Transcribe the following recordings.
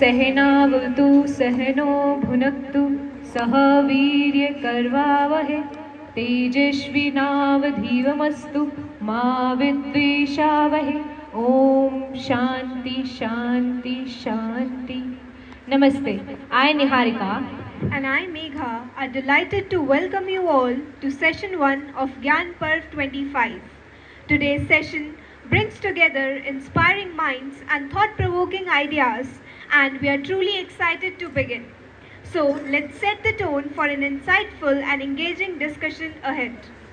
सहनावतु सहनो भुनक्तु सह वीर्यकर्वावहै तेजस्विनावधीतमस्तु मा विद्विषावहै। ओम शांति शांति शांति। Namaste. I, Niharika, and I, Megha, are delighted to welcome you all to session 1 of Gyan Parv 25. Today's session brings together inspiring minds and thought-provoking ideas, and we are truly excited to begin. So, let's set the tone for an insightful and engaging discussion ahead.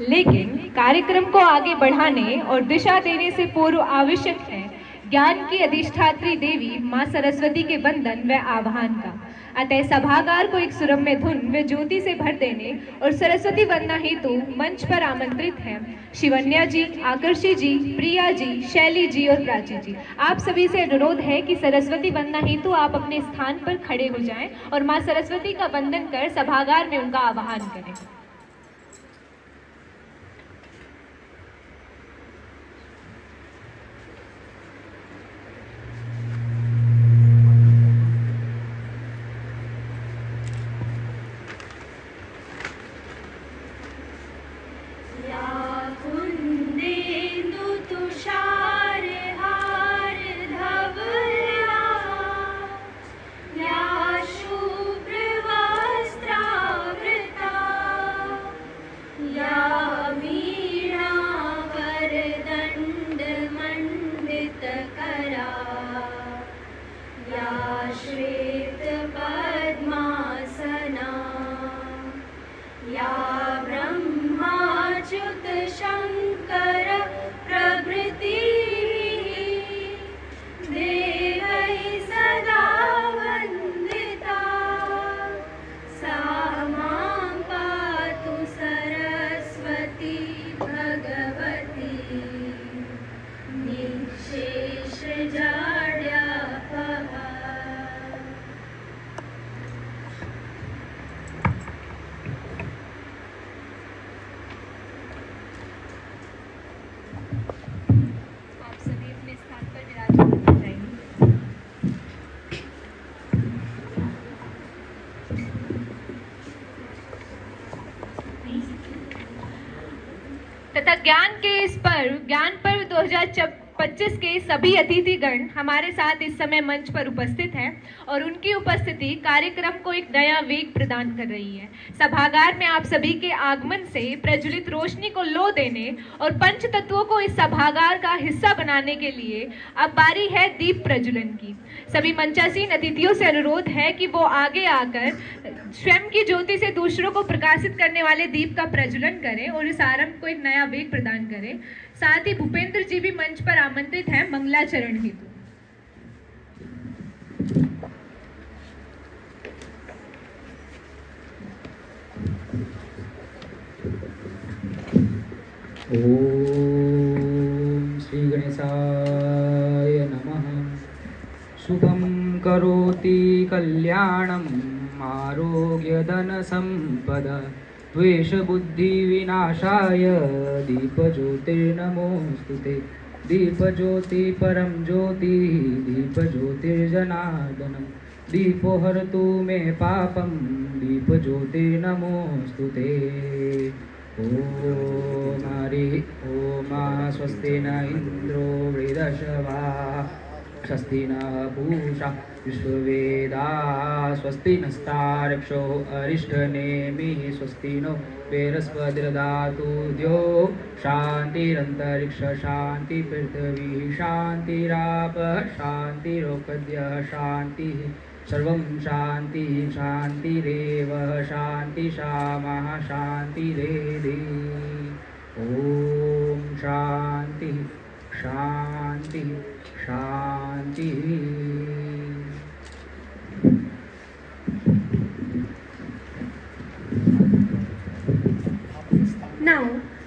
लेकिन कार्यक्रम को आगे बढ़ाने और दिशा देने से पूर्व आवश्यक है ज्ञान की अधिष्ठात्री देवी माँ सरस्वती के वंदन व आह्वान का। अतः सभागार को एक सुरम्य धुन व ज्योति से भर देने और सरस्वती वंदना हेतु मंच पर आमंत्रित हैं शिवन्या जी, आकर्षी जी, प्रिया जी, शैली जी और प्राची जी। आप सभी से अनुरोध है कि सरस्वती वंदना हेतु आप अपने स्थान पर खड़े हो जाएं और माँ सरस्वती का वंदन कर सभागार में उनका आह्वान करें। तथा ज्ञान के इस पर्व ज्ञान पर्व 2025 के सभी अतिथिगण हमारे साथ इस समय मंच पर उपस्थित हैं और उनकी उपस्थिति कार्यक्रम को एक नया वेग प्रदान कर रही है। सभागार में आप सभी के आगमन से प्रज्वलित रोशनी को लो देने और पंच तत्वों को इस सभागार का हिस्सा बनाने के लिए अब बारी है दीप प्रज्वलन की। सभी मंचासीन अतिथियों से अनुरोध है कि वो आगे आकर स्वयं की ज्योति से दूसरों को प्रकाशित करने वाले दीप का प्रज्वलन करें और इस आरंभ को एक नया वेग प्रदान करें। साथ ही भूपेंद्र जी भी मंच पर आमंत्रित हैं मंगलाचरण हेतु। ओम श्री गणेशाय नमः। शुभं करोति कल्याणम् आरोग्यधनसम्पदा द्वेषबुद्धिविनाशाय दीपज्योतिर्नमोऽस्तुते। दीपज्योति परं ज्योति दीपज्योतिर्जनार्दनं दीपो हरतु मे पापं दीपज्योतिर्नमोऽस्तुते। ओम हरि ओम स्वस्ति न इंद्रो वृद्धश्रवा स्वस्ति नः पूषा विश्ववेदा स्वस्ति नस्तार्क्ष्यो अरिष्टनेमिः स्वस्ति नो बृहस्पतिर्दधातु द्यो शान्तिरन्तरिक्ष शान्ति पृथिवी शान्तिरापः शान्तिरोपद्यः शान्तिः सर्वं शान्ति शान्तिरेव शान्ति शामः शान्तिरेधि। ओम शान्ति शान्ति शान्ति। Now,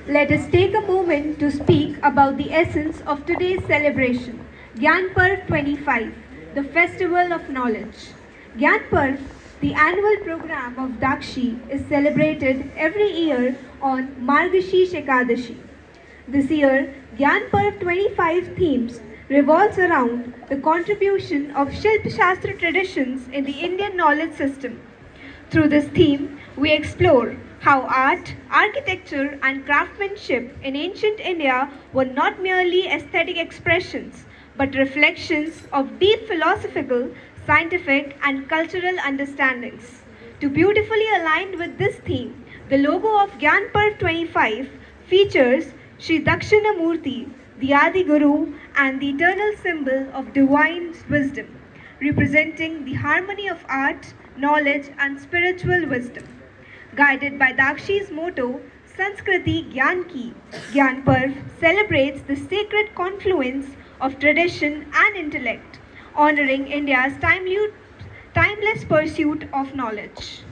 let us take a moment to speak about the essence of today's celebration, Gyan Parv 25, the Festival of Knowledge. Gyan Parv, the annual program of Dakshi, is celebrated every year on Margashish Ekadashi. This year, Gyan Parv 25 themes revolves around the contribution of Shilpa Shastra traditions in the Indian knowledge system. Through this theme, we explore how art, architecture, and craftsmanship in ancient India were not merely aesthetic expressions, but reflections of deep philosophical, scientific, and cultural understandings. To beautifully align with this theme, the logo of Gyanparv 25 features Sri Dakshina Murti, the Adi Guru, and the eternal symbol of divine wisdom, representing the harmony of art, knowledge, and spiritual wisdom. Guided by Dakshi's motto, Sanskriti Gyan Ki, Gyanparv celebrates the sacred confluence of tradition and intellect, honoring India's timeless pursuit of knowledge.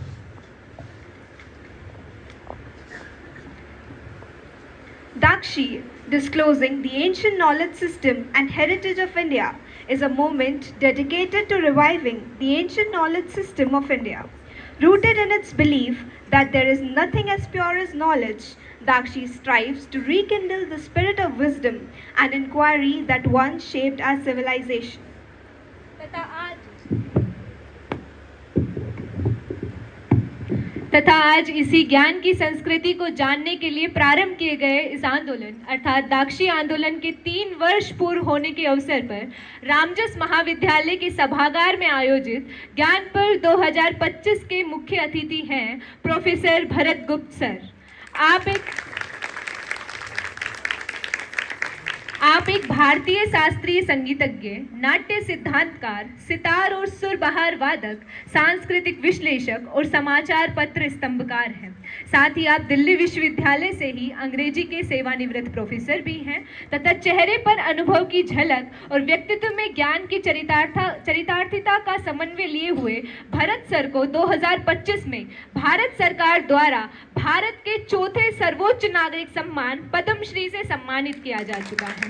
Dakshi, disclosing the ancient knowledge system and heritage of India, is a moment dedicated to reviving the ancient knowledge system of India. Rooted in its belief that there is nothing as pure as knowledge, Dakshi strives to rekindle the spirit of wisdom and inquiry that once shaped our civilization. तथा आज इसी ज्ञान की संस्कृति को जानने के लिए प्रारंभ किए गए इस आंदोलन अर्थात दाक्षी आंदोलन के 3 वर्ष पूर्व होने के अवसर पर रामजस महाविद्यालय के सभागार में आयोजित ज्ञानपर्व 2025 के मुख्य अतिथि हैं प्रोफेसर भरत गुप्त सर। आप एक भारतीय शास्त्रीय संगीतज्ञ, नाट्य सिद्धांतकार, सितार और सुरबहार वादक, सांस्कृतिक विश्लेषक और समाचार पत्र स्तंभकार हैं। साथ ही आप दिल्ली विश्वविद्यालय से ही अंग्रेजी के सेवानिवृत्त प्रोफेसर भी हैं तथा चेहरे पर अनुभव की झलक और व्यक्तित्व में ज्ञान की चरितार्थिता का समन्वय लिए हुए भरत सर को 2025 में भारत सरकार द्वारा भारत के चौथे सर्वोच्च नागरिक सम्मान पद्मश्री से सम्मानित किया जा चुका है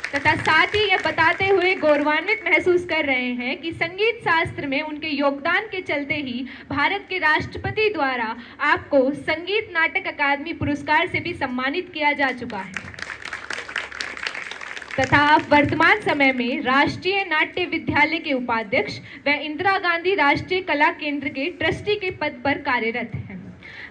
तथा साथ ही यह बताते हुए गौरवान्वित महसूस कर रहे हैं कि संगीत शास्त्र में उनके योगदान के चलते ही भारत के राष्ट्रपति द्वारा आपको संगीत नाटक अकादमी पुरस्कार से भी सम्मानित किया जा चुका है तथा आप वर्तमान समय में राष्ट्रीय नाट्य विद्यालय के उपाध्यक्ष व इंदिरा गांधी राष्ट्रीय कला केंद्र के ट्रस्टी के पद पर कार्यरत हैं।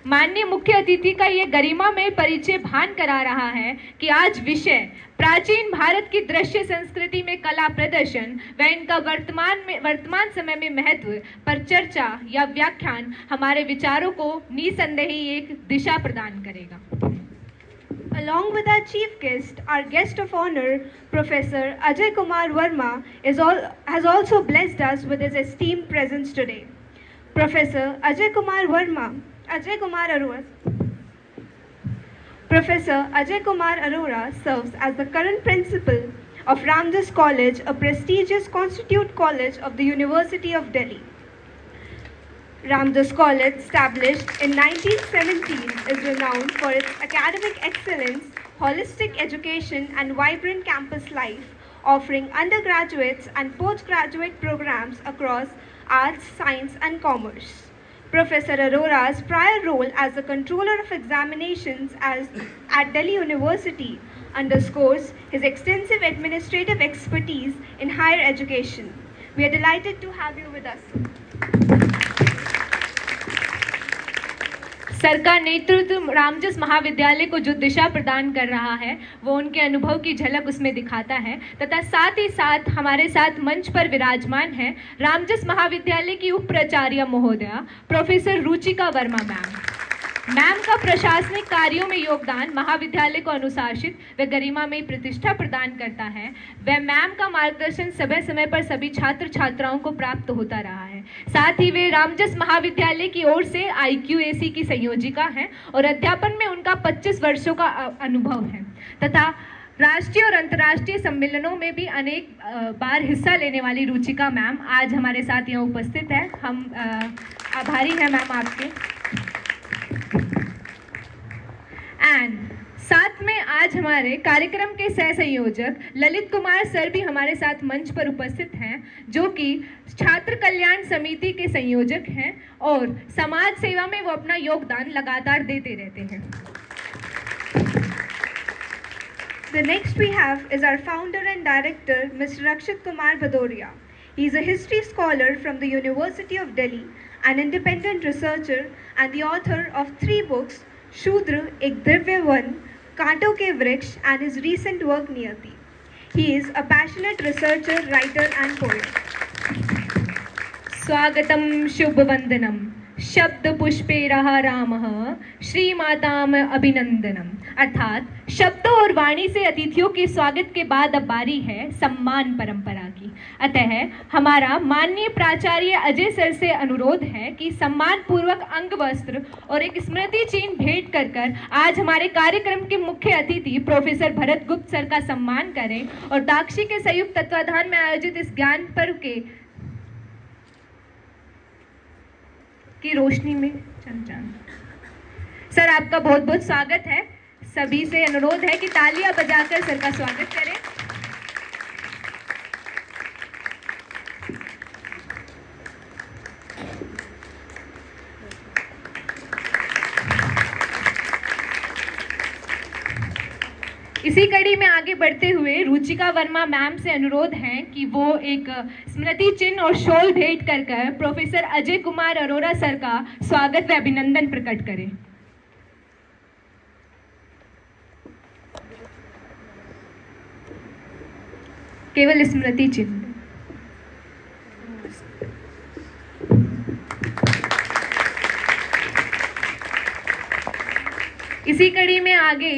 माननीय मुख्य अतिथि का यह गरिमामय परिचय भान करा रहा है कि आज विषय प्राचीन भारत की दृश्य संस्कृति में कला प्रदर्शन व इनका वर्तमान समय में महत्व पर चर्चा या व्याख्यान हमारे विचारों को निसंदेह एक दिशा प्रदान करेगा। Along with our chief guest, our guest of honor, Professor Ajay Kumar Verma, has also blessed us with his esteemed presence today. Professor Ajay Kumar Arora serves as the current principal of Ramjas College, a prestigious constitute college of the University of Delhi. Ramjas College, established in 1917, is renowned for its academic excellence, holistic education, and vibrant campus life, offering undergraduates and postgraduate programs across arts, science, and commerce. Professor Arora's prior role as the Controller of Examinations at Delhi University underscores his extensive administrative expertise in higher education. We are delighted to have you with us. Sir का नेतृत्व रामजस महाविद्यालय को जो दिशा प्रदान कर रहा है वो उनके अनुभव की झलक उसमें दिखाता है तथा साथ ही साथ हमारे साथ मंच पर विराजमान है रामजस महाविद्यालय की उप प्राचार्य महोदया प्रोफेसर रुचिका वर्मा मैम का प्रशासनिक कार्यों में योगदान महाविद्यालय को अनुशासित व गरिमा में प्रतिष्ठा प्रदान करता है। वह मैम का मार्गदर्शन समय समय पर सभी छात्र छात्राओं को प्राप्त होता रहा है। साथ ही वे रामजस महाविद्यालय की ओर से IQAC की संयोजिका हैं और अध्यापन में उनका 25 वर्षों का अनुभव है तथा राष्ट्रीय और अंतर्राष्ट्रीय सम्मेलनों में भी अनेक बार हिस्सा लेने वाली रुचिका मैम आज हमारे साथ यहाँ उपस्थित है। हम आभारी हैं मैम आपके। एंड साथ में आज हमारे कार्यक्रम के सह संयोजक ललित कुमार सर भी हमारे साथ मंच पर उपस्थित हैं जो कि छात्र कल्याण समिति के संयोजक हैं और समाज सेवा में वो अपना योगदान लगातार देते रहते हैं। The next we have is our founder and director, Mr. Rakshit Kumar Bhadoria. He is a history scholar from the University of Delhi, an independent researcher and the author of 3 books, Shudra, Ek Divya Van, Kaanton Ke Vriksh, and his recent work Niyati. He is a passionate researcher, writer and poet. स्वागतम शुभ वंदनम शब्द पुष्पे रहा रामः श्रीमाताम अभिनंदनम। अर्थात शब्दों और वाणी से अतिथियों के स्वागत के बाद अब बारी है सम्मान परंपरा की। अतः हमारा माननीय प्राचार्य अजय सर से अनुरोध है कि सम्मान पूर्वक अंग वस्त्र और एक स्मृति चिन्ह भेंट कर आज हमारे कार्यक्रम के मुख्य अतिथि प्रोफेसर भरत गुप्त सर का सम्मान करें और दाक्षी के संयुक्त तत्वाधान में आयोजित इस ज्ञान पर्व की रोशनी में चमचान। सर आपका बहुत बहुत स्वागत है। सभी से अनुरोध है कि तालियां बजाकर सर का स्वागत करें। इसी कड़ी में आगे बढ़ते हुए रुचिका वर्मा मैम से अनुरोध है कि वो एक स्मृति चिन्ह और शॉल भेंट कर प्रोफेसर अजय कुमार अरोरा सर का स्वागत व अभिनंदन प्रकट करें। केवल स्मृति चिन्ह। इसी कड़ी में आगे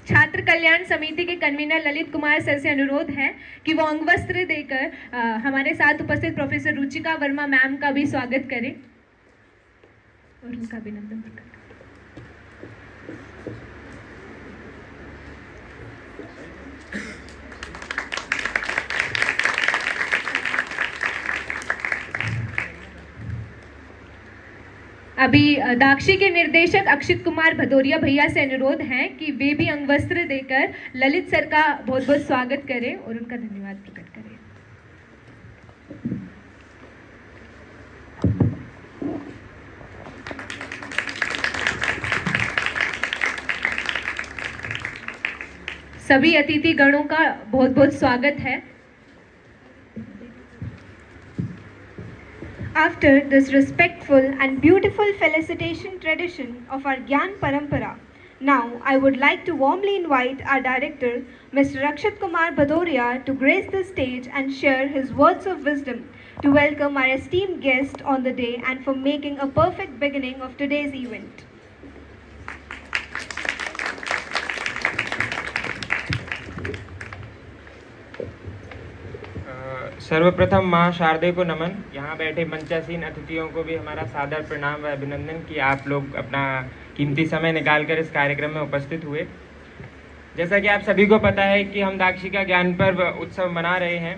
छात्र कल्याण समिति के कन्वीनर ललित कुमार सर से अनुरोध है कि वो अंगवस्त्र देकर हमारे साथ उपस्थित प्रोफेसर रुचिका वर्मा मैम का भी स्वागत करें और उनका अभिनंदन प्रकट करें। अभी दाक्षी के निर्देशक अक्षित कुमार भदौरिया भैया से अनुरोध है कि वे भी अंगवस्त्र देकर ललित सर का बहुत बहुत स्वागत करें और उनका धन्यवाद प्रकट करें। सभी अतिथि गणों का बहुत बहुत स्वागत है। After this respectful and beautiful felicitation tradition of our Gyan Parampara, now I would like to warmly invite our director, Mr. Rakshit Kumar Bhadoria, to grace the stage and share his words of wisdom to welcome our esteemed guest on the day and for making a perfect beginning of today's event. सर्वप्रथम माँ शारदे को नमन। यहाँ बैठे मंचासीन अतिथियों को भी हमारा सादर प्रणाम व अभिनंदन कि आप लोग अपना कीमती समय निकालकर इस कार्यक्रम में उपस्थित हुए। जैसा कि आप सभी को पता है कि हम दाक्षी का ज्ञान पर्व उत्सव मना रहे हैं,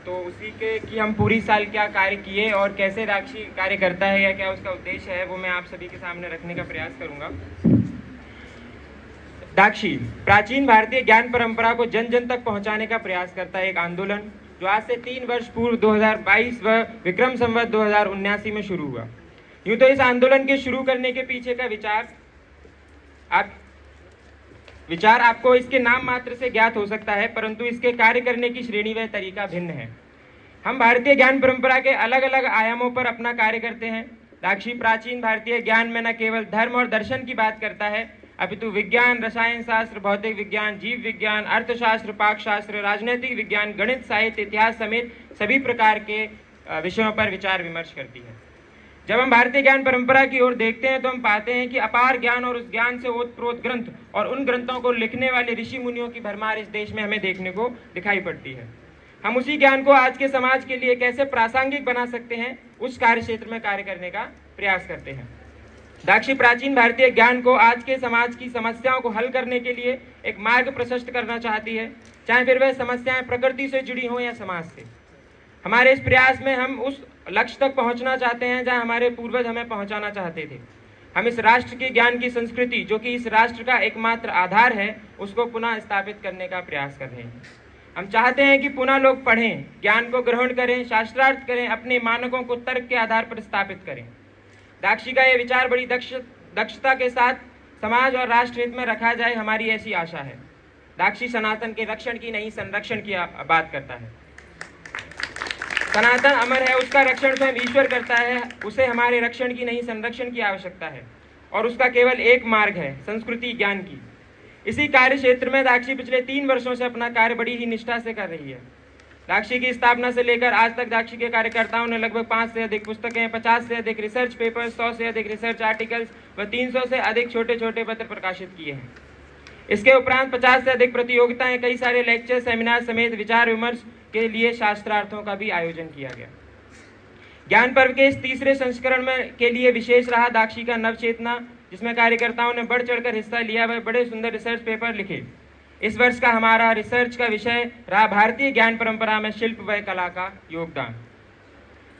तो उसी के कि हम पूरी साल क्या कार्य किए और कैसे दाक्षी कार्य करता है या क्या उसका उद्देश्य है, वो मैं आप सभी के सामने रखने का प्रयास करूँगा। दाक्षी प्राचीन भारतीय ज्ञान परंपरा को जन जन तक पहुँचाने का प्रयास करता है। एक आंदोलन जो आज से 3 वर्ष पूर्व 2022 व विक्रम संवत 2079 में शुरू हुआ। यूं तो इस आंदोलन के शुरू करने के पीछे का विचार आपको इसके नाम मात्र से ज्ञात हो सकता है, परंतु इसके कार्य करने की श्रेणी व तरीका भिन्न है। हम भारतीय ज्ञान परंपरा के अलग अलग आयामों पर अपना कार्य करते हैं। दाक्षी प्राचीन भारतीय ज्ञान में न केवल धर्म और दर्शन की बात करता है, अपितु विज्ञान, रसायन शास्त्र, भौतिक विज्ञान, जीव विज्ञान, अर्थशास्त्र, पाकशास्त्र, राजनीतिक विज्ञान, गणित, साहित्य, इतिहास समेत सभी प्रकार के विषयों पर विचार विमर्श करती है। जब हम भारतीय ज्ञान परंपरा की ओर देखते हैं तो हम पाते हैं कि अपार ज्ञान और उस ज्ञान से ओतप्रोत ग्रंथ और उन ग्रंथों को लिखने वाले ऋषि मुनियों की भरमार इस देश में हमें देखने को दिखाई पड़ती है। हम उसी ज्ञान को आज के समाज के लिए कैसे प्रासंगिक बना सकते हैं, उस कार्य क्षेत्र में कार्य करने का प्रयास करते हैं। दाक्षी प्राचीन भारतीय ज्ञान को आज के समाज की समस्याओं को हल करने के लिए एक मार्ग प्रशस्त करना चाहती है, चाहे फिर वह समस्याएं प्रकृति से जुड़ी हों या समाज से। हमारे इस प्रयास में हम उस लक्ष्य तक पहुंचना चाहते हैं जहां हमारे पूर्वज हमें पहुंचाना चाहते थे। हम इस राष्ट्र के ज्ञान की संस्कृति, जो कि इस राष्ट्र का एकमात्र आधार है, उसको पुनः स्थापित करने का प्रयास कर रहे हैं। हम चाहते हैं कि पुनः लोग पढ़ें, ज्ञान को ग्रहण करें, शास्त्रार्थ करें, अपने मानकों को तर्क के आधार पर स्थापित करें। दाक्षी का ये विचार बड़ी दक्षता के साथ समाज और राष्ट्र हित में रखा जाए, हमारी ऐसी आशा है। दाक्षी सनातन के रक्षण की नहीं संरक्षण की बात करता है। सनातन अमर है, उसका रक्षण स्वयं ईश्वर करता है, उसे हमारे रक्षण की नहीं संरक्षण की आवश्यकता है और उसका केवल एक मार्ग है, संस्कृति ज्ञान की। इसी कार्य क्षेत्र में दाक्षी पिछले 3 वर्षों से अपना कार्य बड़ी ही निष्ठा से कर रही है। दाक्षी की स्थापना से लेकर आज तक दाक्षी के कार्यकर्ताओं ने लगभग 5 से अधिक पुस्तकें, 50 से अधिक रिसर्च पेपर्स, 100 से अधिक रिसर्च आर्टिकल्स व 300 से अधिक छोटे छोटे पत्र प्रकाशित किए हैं। इसके उपरांत 50 से अधिक प्रतियोगिताएं, कई सारे लेक्चर, सेमिनार समेत विचार विमर्श के लिए शास्त्रार्थों का भी आयोजन किया गया। ज्ञान पर्व के इस तीसरे संस्करण में के लिए विशेष रहा दाक्षी का नवचेतना, जिसमें कार्यकर्ताओं ने बढ़ चढ़कर हिस्सा लिया व बड़े सुंदर रिसर्च पेपर लिखे। इस वर्ष का हमारा रिसर्च का विषय रहा भारतीय ज्ञान परंपरा में शिल्प व कला का योगदान।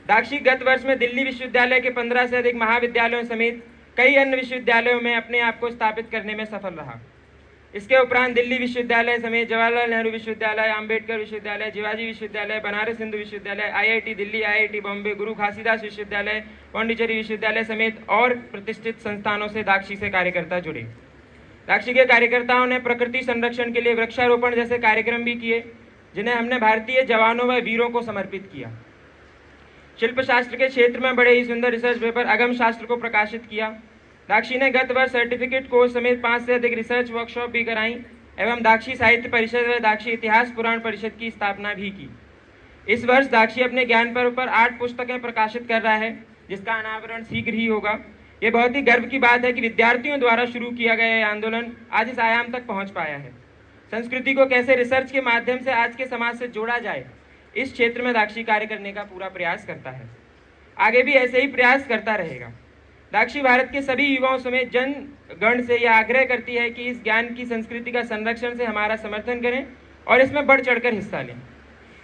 दाक्षी गत वर्ष में दिल्ली विश्वविद्यालय के 15 से अधिक महाविद्यालयों समेत कई अन्य विश्वविद्यालयों में अपने आप को स्थापित करने में सफल रहा। इसके उपरांत दिल्ली विश्वविद्यालय समेत जवाहरलाल नेहरू विश्वविद्यालय, अम्बेडकर विश्वविद्यालय, शिवाजी विश्वविद्यालय, बनारस हिंदू विश्वविद्यालय, IIT दिल्ली, IIT बॉम्बे, गुरु घासीदास विश्वविद्यालय, पांडिचेरी विश्वविद्यालय समेत और प्रतिष्ठित संस्थानों से दाक्षी से कार्यकर्ता जुड़े। दाक्षी के कार्यकर्ताओं ने प्रकृति संरक्षण के लिए वृक्षारोपण जैसे कार्यक्रम भी किए, जिन्हें हमने भारतीय जवानों व वीरों को समर्पित किया। शिल्प शास्त्र के क्षेत्र में बड़े ही सुंदर रिसर्च पेपर अगम शास्त्र को प्रकाशित किया। दाक्षी ने गत वर्ष सर्टिफिकेट कोर्स समेत 5 से अधिक रिसर्च वर्कशॉप भी कराई एवं दाक्षी साहित्य परिषद व दाक्षी इतिहास पुराण परिषद की स्थापना भी की। इस वर्ष दाक्षी अपने ज्ञान पर्व पर 8 पुस्तकें प्रकाशित कर रहा है, जिसका अनावरण शीघ्र ही होगा। ये बहुत ही गर्व की बात है कि विद्यार्थियों द्वारा शुरू किया गया यह आंदोलन आज इस आयाम तक पहुंच पाया है। संस्कृति को कैसे रिसर्च के माध्यम से आज के समाज से जोड़ा जाए, इस क्षेत्र में दाक्षी कार्य करने का पूरा प्रयास करता है, आगे भी ऐसे ही प्रयास करता रहेगा। दाक्षी भारत के सभी युवाओं समेत जन गण से यह आग्रह करती है कि इस ज्ञान की संस्कृति का संरक्षण से हमारा समर्थन करें और इसमें बढ़ चढ़कर हिस्सा लें।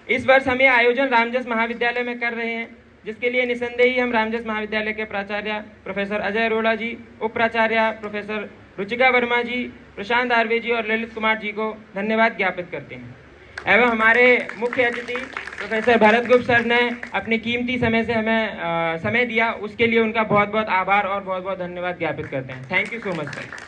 इस वर्ष हम यह आयोजन रामजस महाविद्यालय में कर रहे हैं, जिसके लिए निसंदेही हम रामजस महाविद्यालय के प्राचार्य प्रोफेसर अजय अरोड़ा जी, उप प्राचार्य प्रोफेसर रुचिका वर्मा जी, प्रशांत आर्वे जी और ललित कुमार जी को धन्यवाद ज्ञापित करते हैं। एवं हमारे मुख्य अतिथि प्रोफेसर भरत गुप्त सर ने अपने कीमती समय से हमें समय दिया, उसके लिए उनका बहुत बहुत आभार और बहुत बहुत धन्यवाद ज्ञापित करते हैं। Thank you so much sir.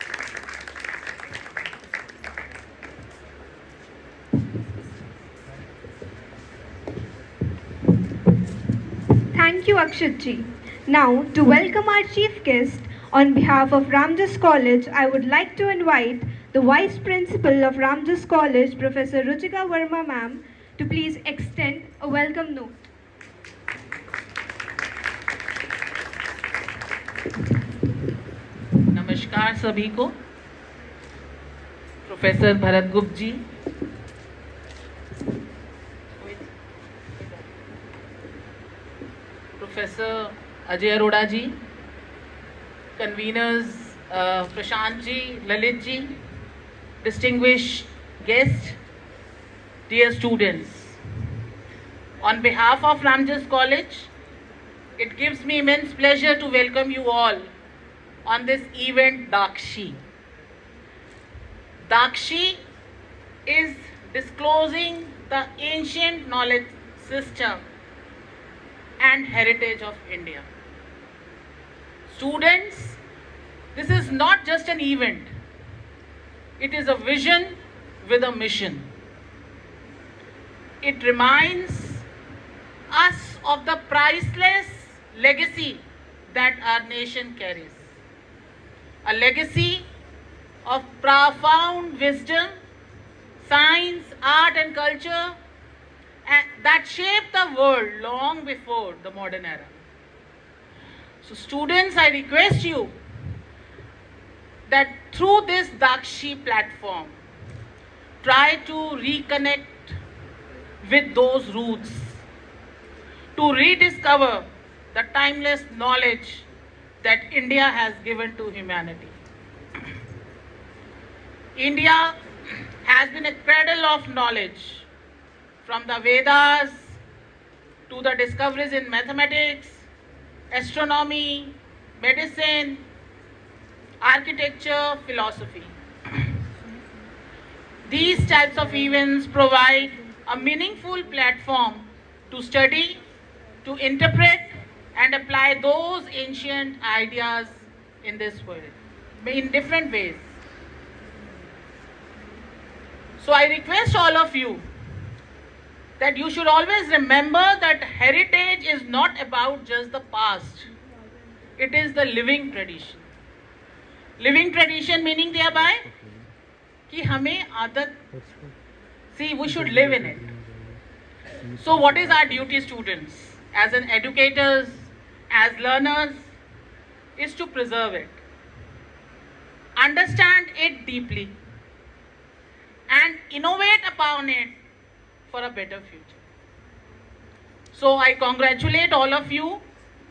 Thank you, Akshit ji. Now, to welcome our chief guest, on behalf of Ramjas College, I would like to invite the Vice Principal of Ramjas College, Professor Ruchika Verma ma'am, to please extend a welcome note. नमस्कार सभी को। Professor Bharat गुप्त जी, professor Ajay Arora ji, कन्वीनर्स Prashant ji, Lalit ji, distinguished guests, dear students, on behalf of Ramjas College, it gives me immense pleasure to welcome you all on this event Dakshi. Dakshi is disclosing the ancient knowledge system and heritage of India. Students, this is not just an event. It is a vision with a mission. It reminds us of the priceless legacy that our nation carries. A legacy of profound wisdom, science, art and culture that shaped the world long before the modern era. So students, I request you that through this Dakshi platform, try to reconnect with those roots, to rediscover the timeless knowledge that India has given to humanity. India has been a cradle of knowledge, from the Vedas to the discoveries in mathematics, astronomy, medicine, architecture, philosophy. These types of events provide a meaningful platform to study, to interpret and apply those ancient ideas in this world in different ways. So I request all of you that you should always remember that heritage is not about just the past. It is the living tradition. Living tradition meaning thereby कि हमें आदत, see, we should live in it. So what is our duty, students, as an educators, as learners, is to preserve it, understand it deeply, and innovate upon it for a better future. So I congratulate all of you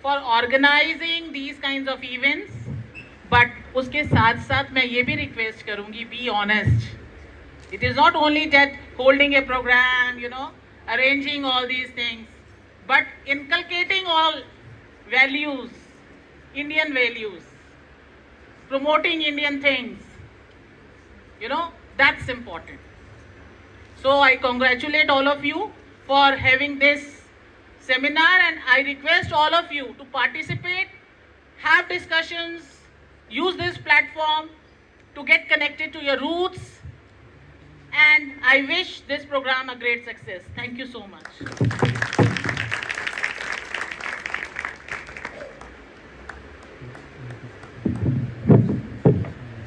for organizing these kinds of events, but उसके साथ साथ मैं ये भी request करूँगी, be honest. It is not only that holding a program, arranging all these things, but inculcating all values, Indian values, promoting Indian things, that's important. So I congratulate all of you for having this seminar, and I request all of you to participate, have discussions, use this platform to get connected to your roots, and I wish this program a great success. Thank you so much.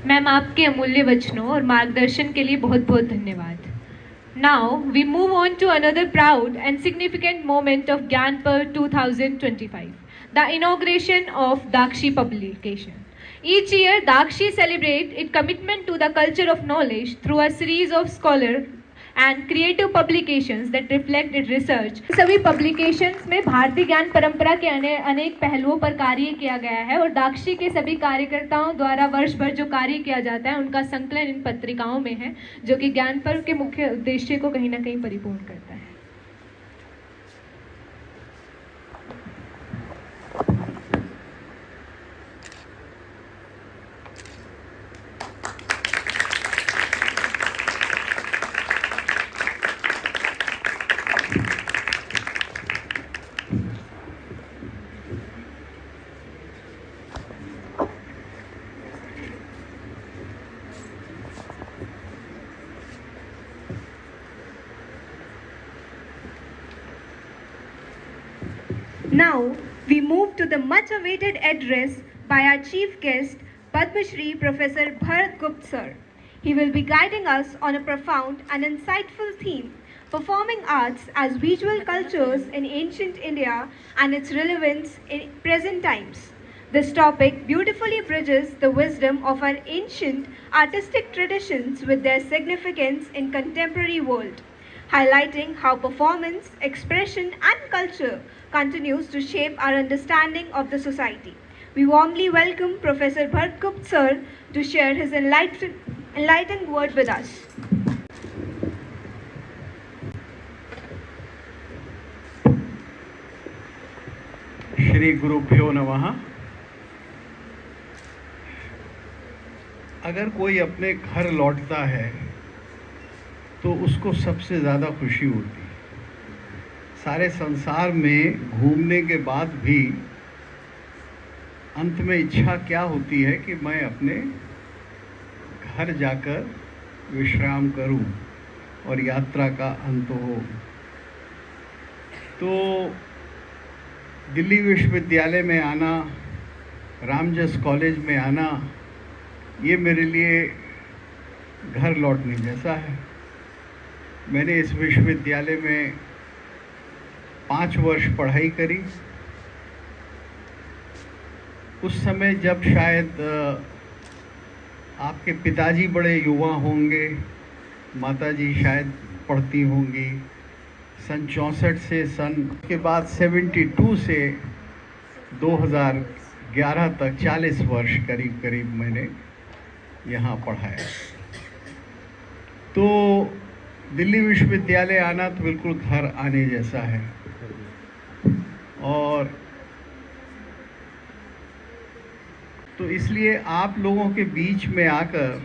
Ma'am, आपके अमूल्य वचनों और मार्गदर्शन के लिए बहुत बहुत धन्यवाद. Now we move on to another proud and significant moment of Gyan-Parv 2025, the inauguration of Dakshi publication. Each year, Dakshi celebrates its commitment to the culture of knowledge through a series of scholar and creative publications that reflect its research. सभी publications में भारतीय ज्ञान परंपरा के अनेक पहलुओं पर कार्य किया गया है और दाक्षी के सभी कार्यकर्ताओं द्वारा वर्ष भर जो कार्य किया जाता है उनका संकलन इन पत्रिकाओं में है, जो कि ज्ञान पर्व के मुख्य उद्देश्य को कहीं ना कहीं परिपूर्ण करता है. Now, we move to the much-awaited address by our chief guest, Padma Shri Professor Bharat Gupta Sir. He will be guiding us on a profound and insightful theme, performing arts as visual cultures in ancient India and its relevance in present times. This topic beautifully bridges the wisdom of our ancient artistic traditions with their significance in contemporary world, highlighting how performance, expression and culture continues to shape our understanding of the society. We warmly welcome Professor Bharat Gupta Sir to share his enlightening word with us. Shri गुरुभ्यो नमः. अगर कोई अपने घर लौटता है तो उसको सबसे ज़्यादा खुशी होती है. सारे संसार में घूमने के बाद भी अंत में इच्छा क्या होती है कि मैं अपने घर जाकर विश्राम करूं और यात्रा का अंत हो. तो दिल्ली विश्वविद्यालय में आना, रामजस कॉलेज में आना, ये मेरे लिए घर लौटने जैसा है. मैंने इस विश्वविद्यालय में 5 वर्ष पढ़ाई करी. उस समय जब शायद आपके पिताजी बड़े युवा होंगे, माताजी शायद पढ़ती होंगी. सन 64 से सन के बाद 72 से 2011 तक 40 वर्ष करीब करीब मैंने यहाँ पढ़ाया. तो दिल्ली विश्वविद्यालय आना तो बिल्कुल घर आने जैसा है. और तो इसलिए आप लोगों के बीच में आकर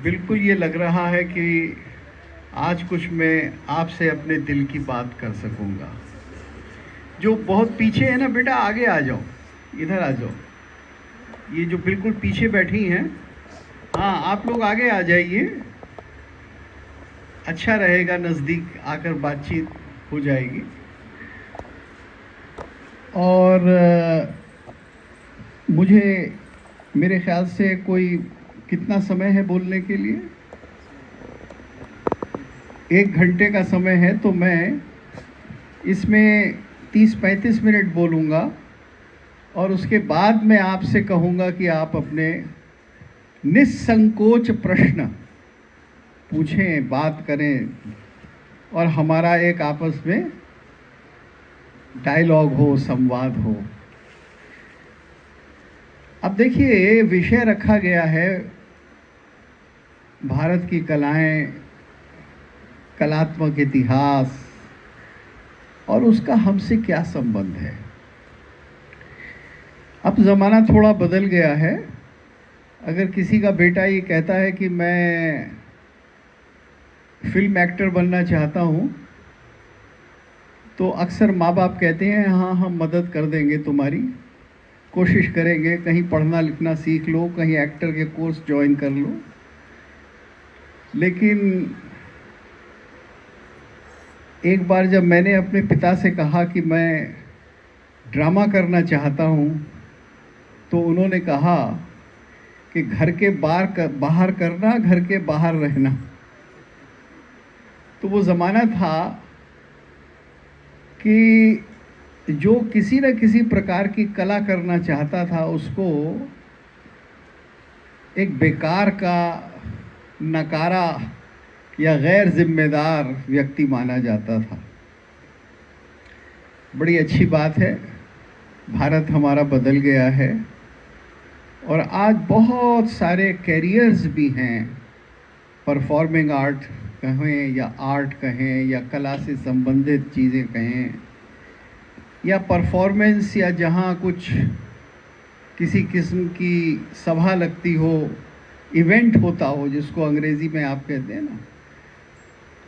बिल्कुल ये लग रहा है कि आज कुछ मैं आपसे अपने दिल की बात कर सकूंगा. जो बहुत पीछे है ना बेटा, आगे आ जाओ, इधर आ जाओ. ये जो बिल्कुल पीछे बैठी हैं, हाँ आप लोग आगे आ जाइए. अच्छा रहेगा, नज़दीक आकर बातचीत हो जाएगी। और मुझे मेरे ख्याल से कोई कितना समय है बोलने के लिए? 1 घंटे का समय है, तो मैं इसमें 30-35 मिनट बोलूँगा और उसके बाद मैं आपसे कहूँगा कि आप अपने निस्संकोच प्रश्न पूछें, बात करें और हमारा एक आपस में डायलॉग हो, संवाद हो। अब देखिए, विषय रखा गया है भारत की कलाएं, कलात्मक इतिहास और उसका हमसे क्या संबंध है। अब ज़माना थोड़ा बदल गया है। अगर किसी का बेटा ये कहता है कि मैं फिल्म एक्टर बनना चाहता हूँ, तो अक्सर माँ बाप कहते हैं हाँ हम मदद कर देंगे, तुम्हारी कोशिश करेंगे, कहीं पढ़ना लिखना सीख लो, कहीं एक्टर के कोर्स ज्वाइन कर लो। लेकिन एक बार जब मैंने अपने पिता से कहा कि मैं ड्रामा करना चाहता हूँ, तो उन्होंने कहा कि घर के बाहर करना, घर के बाहर रहना। तो वो ज़माना था कि जो किसी न किसी प्रकार की कला करना चाहता था, उसको एक बेकार का, नकारा या गैर जिम्मेदार व्यक्ति माना जाता था। बड़ी अच्छी बात है, भारत हमारा बदल गया है और आज बहुत सारे कैरियर्स भी हैं। परफॉर्मिंग आर्ट कहें या आर्ट कहें या कला से संबंधित चीज़ें कहें या परफॉर्मेंस, या जहाँ कुछ किसी किस्म की सभा लगती हो, इवेंट होता हो, जिसको अंग्रेज़ी में आप कहते हैं ना।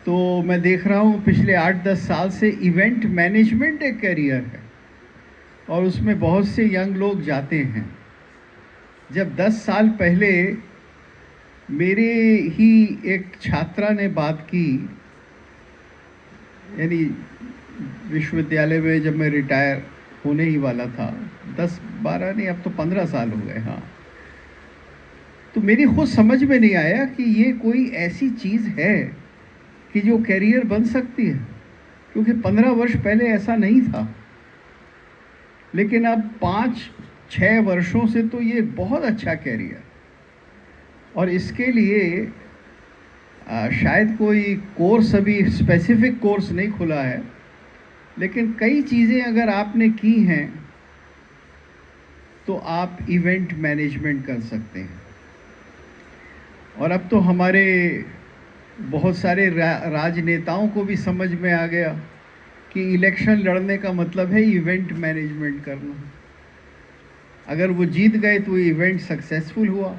तो मैं देख रहा हूँ पिछले 8-10 साल से इवेंट मैनेजमेंट एक कैरियर है और उसमें बहुत से यंग लोग जाते हैं। जब 10 साल पहले मेरे ही एक छात्रा ने बात की, यानी विश्वविद्यालय में जब मैं रिटायर होने ही वाला था, 10-12 नहीं, अब तो 15 साल हो गए, हाँ, तो मेरी खुद समझ में नहीं आया कि ये कोई ऐसी चीज़ है कि जो कैरियर बन सकती है, क्योंकि 15 वर्ष पहले ऐसा नहीं था। लेकिन अब 5-6 वर्षों से तो ये बहुत अच्छा कैरियर, और इसके लिए शायद कोई कोर्स, अभी स्पेसिफिक कोर्स नहीं खुला है, लेकिन कई चीज़ें अगर आपने की हैं तो आप इवेंट मैनेजमेंट कर सकते हैं। और अब तो हमारे बहुत सारे राजनेताओं को भी समझ में आ गया कि इलेक्शन लड़ने का मतलब है इवेंट मैनेजमेंट करना। अगर वो जीत गए तो इवेंट सक्सेसफुल हुआ,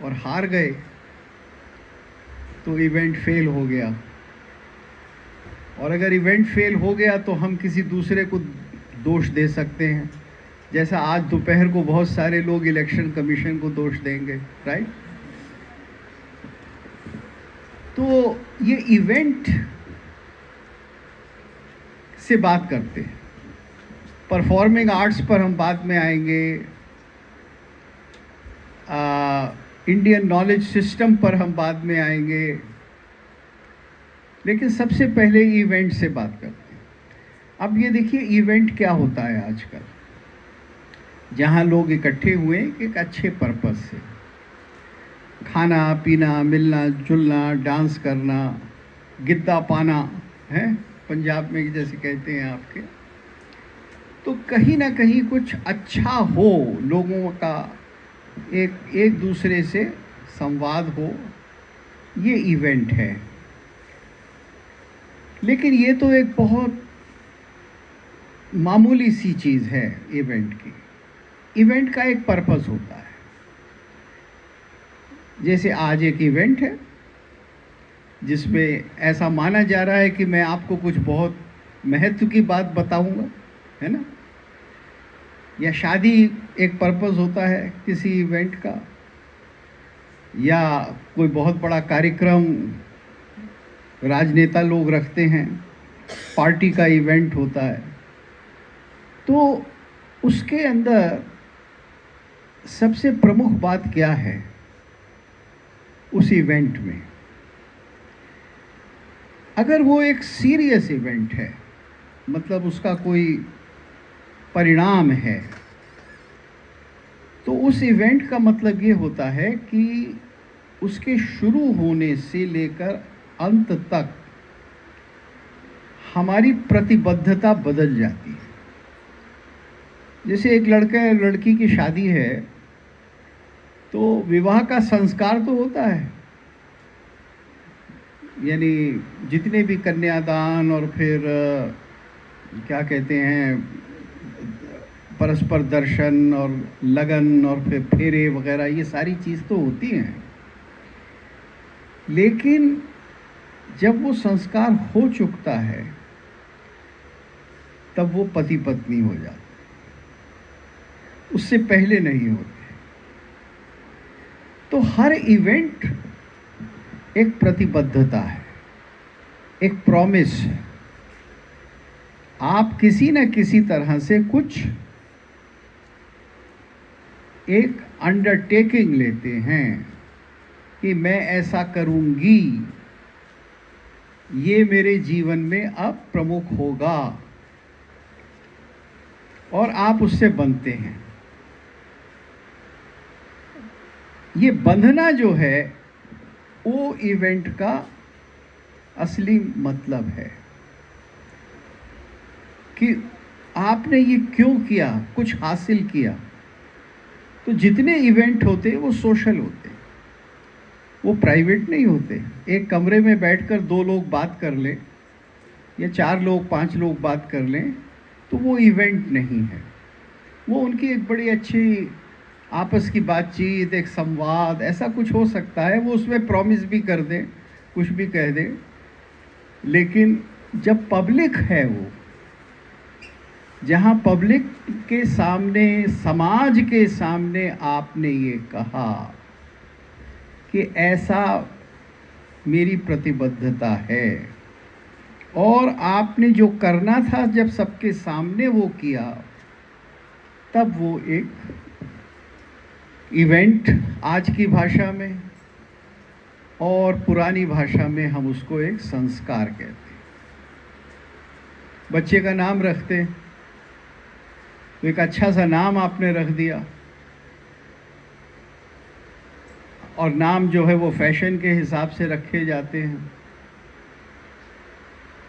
और हार गए तो इवेंट फेल हो गया। और अगर इवेंट फेल हो गया तो हम किसी दूसरे को दोष दे सकते हैं, जैसा आज दोपहर को बहुत सारे लोग इलेक्शन कमीशन को दोष देंगे, राइट। तो ये इवेंट से बात करते हैं। परफॉर्मिंग आर्ट्स पर हम बाद में आएंगे, इंडियन नॉलेज सिस्टम पर हम बाद में आएंगे, लेकिन सबसे पहले इवेंट से बात करते हैं। अब ये देखिए, इवेंट क्या होता है आजकल, जहाँ लोग इकट्ठे हुए एक अच्छे पर्पस से, खाना पीना, मिलना जुलना, डांस करना, गिद्दा पाना है पंजाब में जैसे कहते हैं आपके, तो कहीं ना कहीं कुछ अच्छा हो, लोगों का एक दूसरे से संवाद हो, ये इवेंट है। लेकिन ये तो एक बहुत मामूली सी चीज़ है इवेंट की। इवेंट का एक पर्पस होता है। जैसे आज एक इवेंट है जिसमें ऐसा माना जा रहा है कि मैं आपको कुछ बहुत महत्व की बात बताऊंगा, है ना। या शादी एक पर्पस होता है किसी इवेंट का, या कोई बहुत बड़ा कार्यक्रम राजनेता लोग रखते हैं, पार्टी का इवेंट होता है, तो उसके अंदर सबसे प्रमुख बात क्या है उस इवेंट में? अगर वो एक सीरियस इवेंट है, मतलब उसका कोई परिणाम है, तो उस इवेंट का मतलब ये होता है कि उसके शुरू होने से लेकर अंत तक हमारी प्रतिबद्धता बदल जाती है। जैसे एक लड़का या लड़की की शादी है, तो विवाह का संस्कार तो होता है, यानी जितने भी कन्यादान और फिर क्या कहते हैं, परस्पर दर्शन और लगन और फिर फेरे वगैरह, ये सारी चीज़ तो होती हैं। लेकिन जब वो संस्कार हो चुकता है तब वो पति पत्नी हो जाते, उससे पहले नहीं होते। तो हर इवेंट एक प्रतिबद्धता है, एक प्रॉमिस है। आप किसी न किसी तरह से कुछ एक अंडरटेकिंग लेते हैं कि मैं ऐसा करूंगी, ये मेरे जीवन में अब प्रमुख होगा, और आप उससे बंधते हैं। ये बंधना जो है वो इवेंट का असली मतलब है कि आपने ये क्यों किया, कुछ हासिल किया। तो जितने इवेंट होते वो सोशल होते, वो प्राइवेट नहीं होते। एक कमरे में बैठकर 2 लोग बात कर लें या 4 लोग 5 लोग बात कर लें तो वो इवेंट नहीं है। वो उनकी एक बड़ी अच्छी आपस की बातचीत, एक संवाद, ऐसा कुछ हो सकता है। वो उसमें प्रॉमिस भी कर दें, कुछ भी कह दें, लेकिन जब पब्लिक है, वो जहाँ पब्लिक के सामने, समाज के सामने आपने ये कहा कि ऐसा मेरी प्रतिबद्धता है, और आपने जो करना था जब सबके सामने वो किया, तब वो एक इवेंट आज की भाषा में, और पुरानी भाषा में हम उसको एक संस्कार कहते हैं। बच्चे का नाम रखते, तो एक अच्छा सा नाम आपने रख दिया, और नाम जो है वो फैशन के हिसाब से रखे जाते हैं।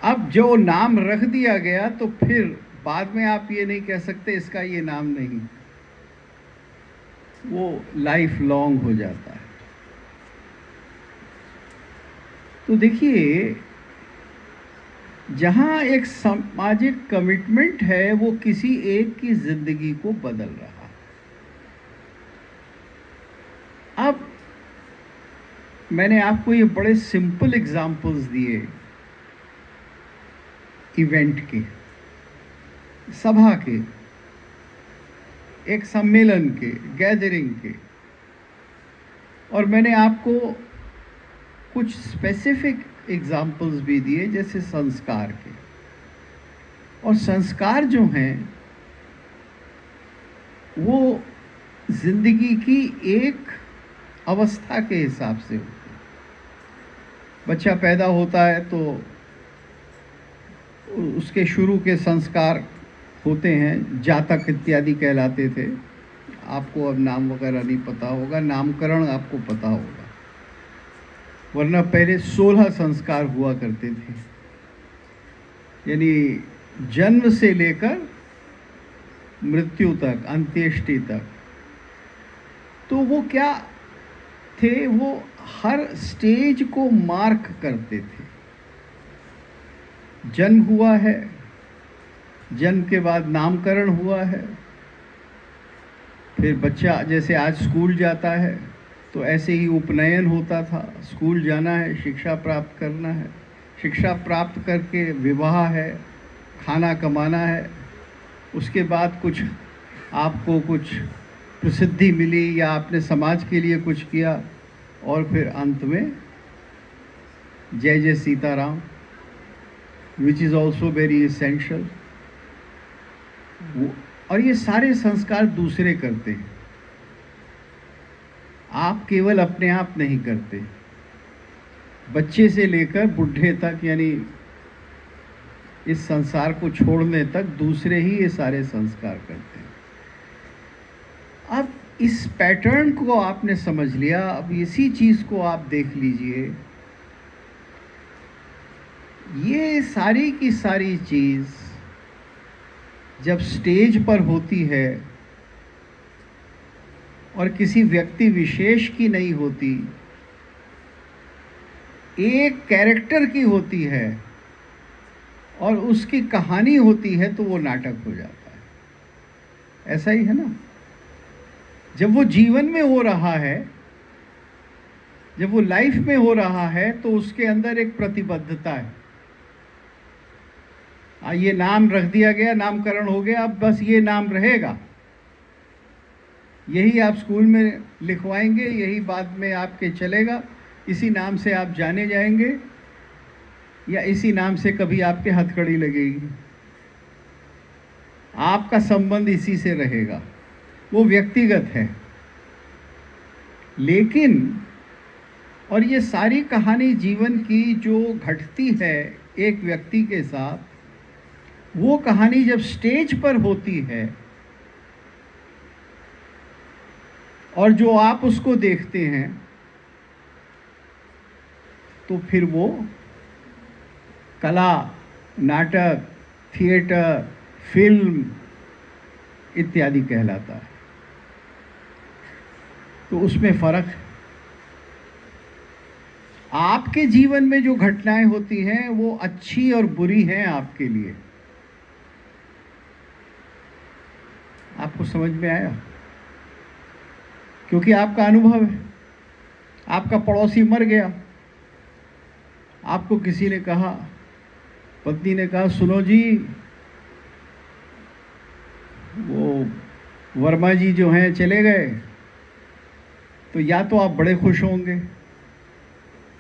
अब जो नाम रख दिया गया तो फिर बाद में आप ये नहीं कह सकते इसका ये नाम नहीं, वो लाइफ लॉन्ग हो जाता है। तो देखिए, जहाँ एक सामाजिक कमिटमेंट है वो किसी एक की जिंदगी को बदल रहा है। अब मैंने आपको ये बड़े सिंपल एग्जाम्पल्स दिए इवेंट के, सभा के, एक सम्मेलन के, गैदरिंग के, और मैंने आपको कुछ स्पेसिफिक एग्जाम्पल्स भी दिए जैसे संस्कार के। और संस्कार जो हैं वो जिंदगी की एक अवस्था के हिसाब से होते हैं। बच्चा पैदा होता है तो उसके शुरू के संस्कार होते हैं, जातक इत्यादि कहलाते थे। आपको अब नाम वगैरह नहीं पता होगा, नामकरण आपको पता होगा, वरना पहले 16 संस्कार हुआ करते थे, यानी जन्म से लेकर मृत्यु तक, अंत्येष्टि तक। तो वो क्या थे, वो हर स्टेज को मार्क करते थे। जन्म हुआ है, जन्म के बाद नामकरण हुआ है, फिर बच्चा जैसे आज स्कूल जाता है तो ऐसे ही उपनयन होता था, स्कूल जाना है, शिक्षा प्राप्त करना है, शिक्षा प्राप्त करके विवाह है, खाना कमाना है, उसके बाद कुछ आपको कुछ प्रसिद्धि मिली या आपने समाज के लिए कुछ किया, और फिर अंत में जय जय Sitaram, which is also very essential. और ये सारे संस्कार दूसरे करते हैं, आप केवल अपने आप नहीं करते। बच्चे से लेकर बूढ़े तक, यानी इस संसार को छोड़ने तक दूसरे ही ये सारे संस्कार करते हैं। अब इस पैटर्न को आपने समझ लिया, अब इसी चीज़ को आप देख लीजिए। ये सारी की सारी चीज़ जब स्टेज पर होती है और किसी व्यक्ति विशेष की नहीं होती, एक कैरेक्टर की होती है और उसकी कहानी होती है, तो वो नाटक हो जाता है। ऐसा ही है ना? जब वो जीवन में हो रहा है, जब वो लाइफ में हो रहा है, तो उसके अंदर एक प्रतिबद्धता है। ये नाम रख दिया गया, नामकरण हो गया, अब बस ये नाम रहेगा, यही आप स्कूल में लिखवाएंगे, यही बाद में आपके चलेगा, इसी नाम से आप जाने जाएंगे, या इसी नाम से कभी आपके हथकड़ी लगेगी। आपका संबंध इसी से रहेगा, वो व्यक्तिगत है। लेकिन और ये सारी कहानी जीवन की जो घटती है एक व्यक्ति के साथ, वो कहानी जब स्टेज पर होती है और जो आप उसको देखते हैं, तो फिर वो कला, नाटक, थिएटर, फिल्म इत्यादि कहलाता है। तो उसमें फर्क, आपके जीवन में जो घटनाएं होती हैं वो अच्छी और बुरी हैं आपके लिए। आपको समझ में आया? क्योंकि आपका अनुभव है। आपका पड़ोसी मर गया, आपको किसी ने कहा, पत्नी ने कहा, सुनो जी, वो वर्मा जी जो हैं चले गए। तो या तो आप बड़े खुश होंगे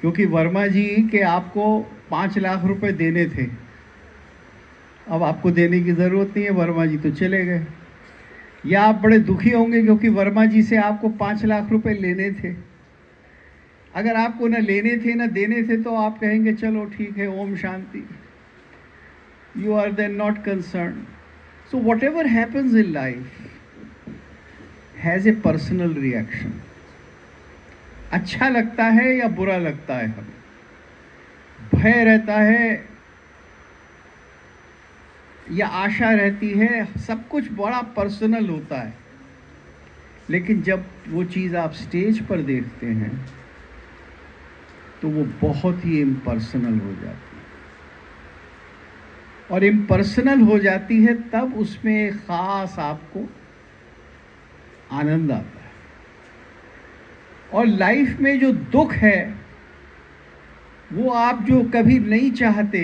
क्योंकि वर्मा जी के आपको 5 लाख रुपए देने थे, अब आपको देने की ज़रूरत नहीं है, वर्मा जी तो चले गए। या आप बड़े दुखी होंगे क्योंकि वर्मा जी से आपको 5 लाख रुपए लेने थे। अगर आपको न लेने थे न देने थे तो आप कहेंगे चलो ठीक है, ओम शांति, you are then not concern. So what ever happens in life has a personal reaction. अच्छा लगता है या बुरा लगता है, हमें भय रहता है या आशा रहती है, सब कुछ बड़ा पर्सनल होता है। लेकिन जब वो चीज़ आप स्टेज पर देखते हैं तो वो बहुत ही इम्पर्सनल हो जाती है, और इम्पर्सनल हो जाती है तब उसमें एक ख़ास आपको आनंद आता है। और लाइफ में जो दुख है वो आप जो कभी नहीं चाहते,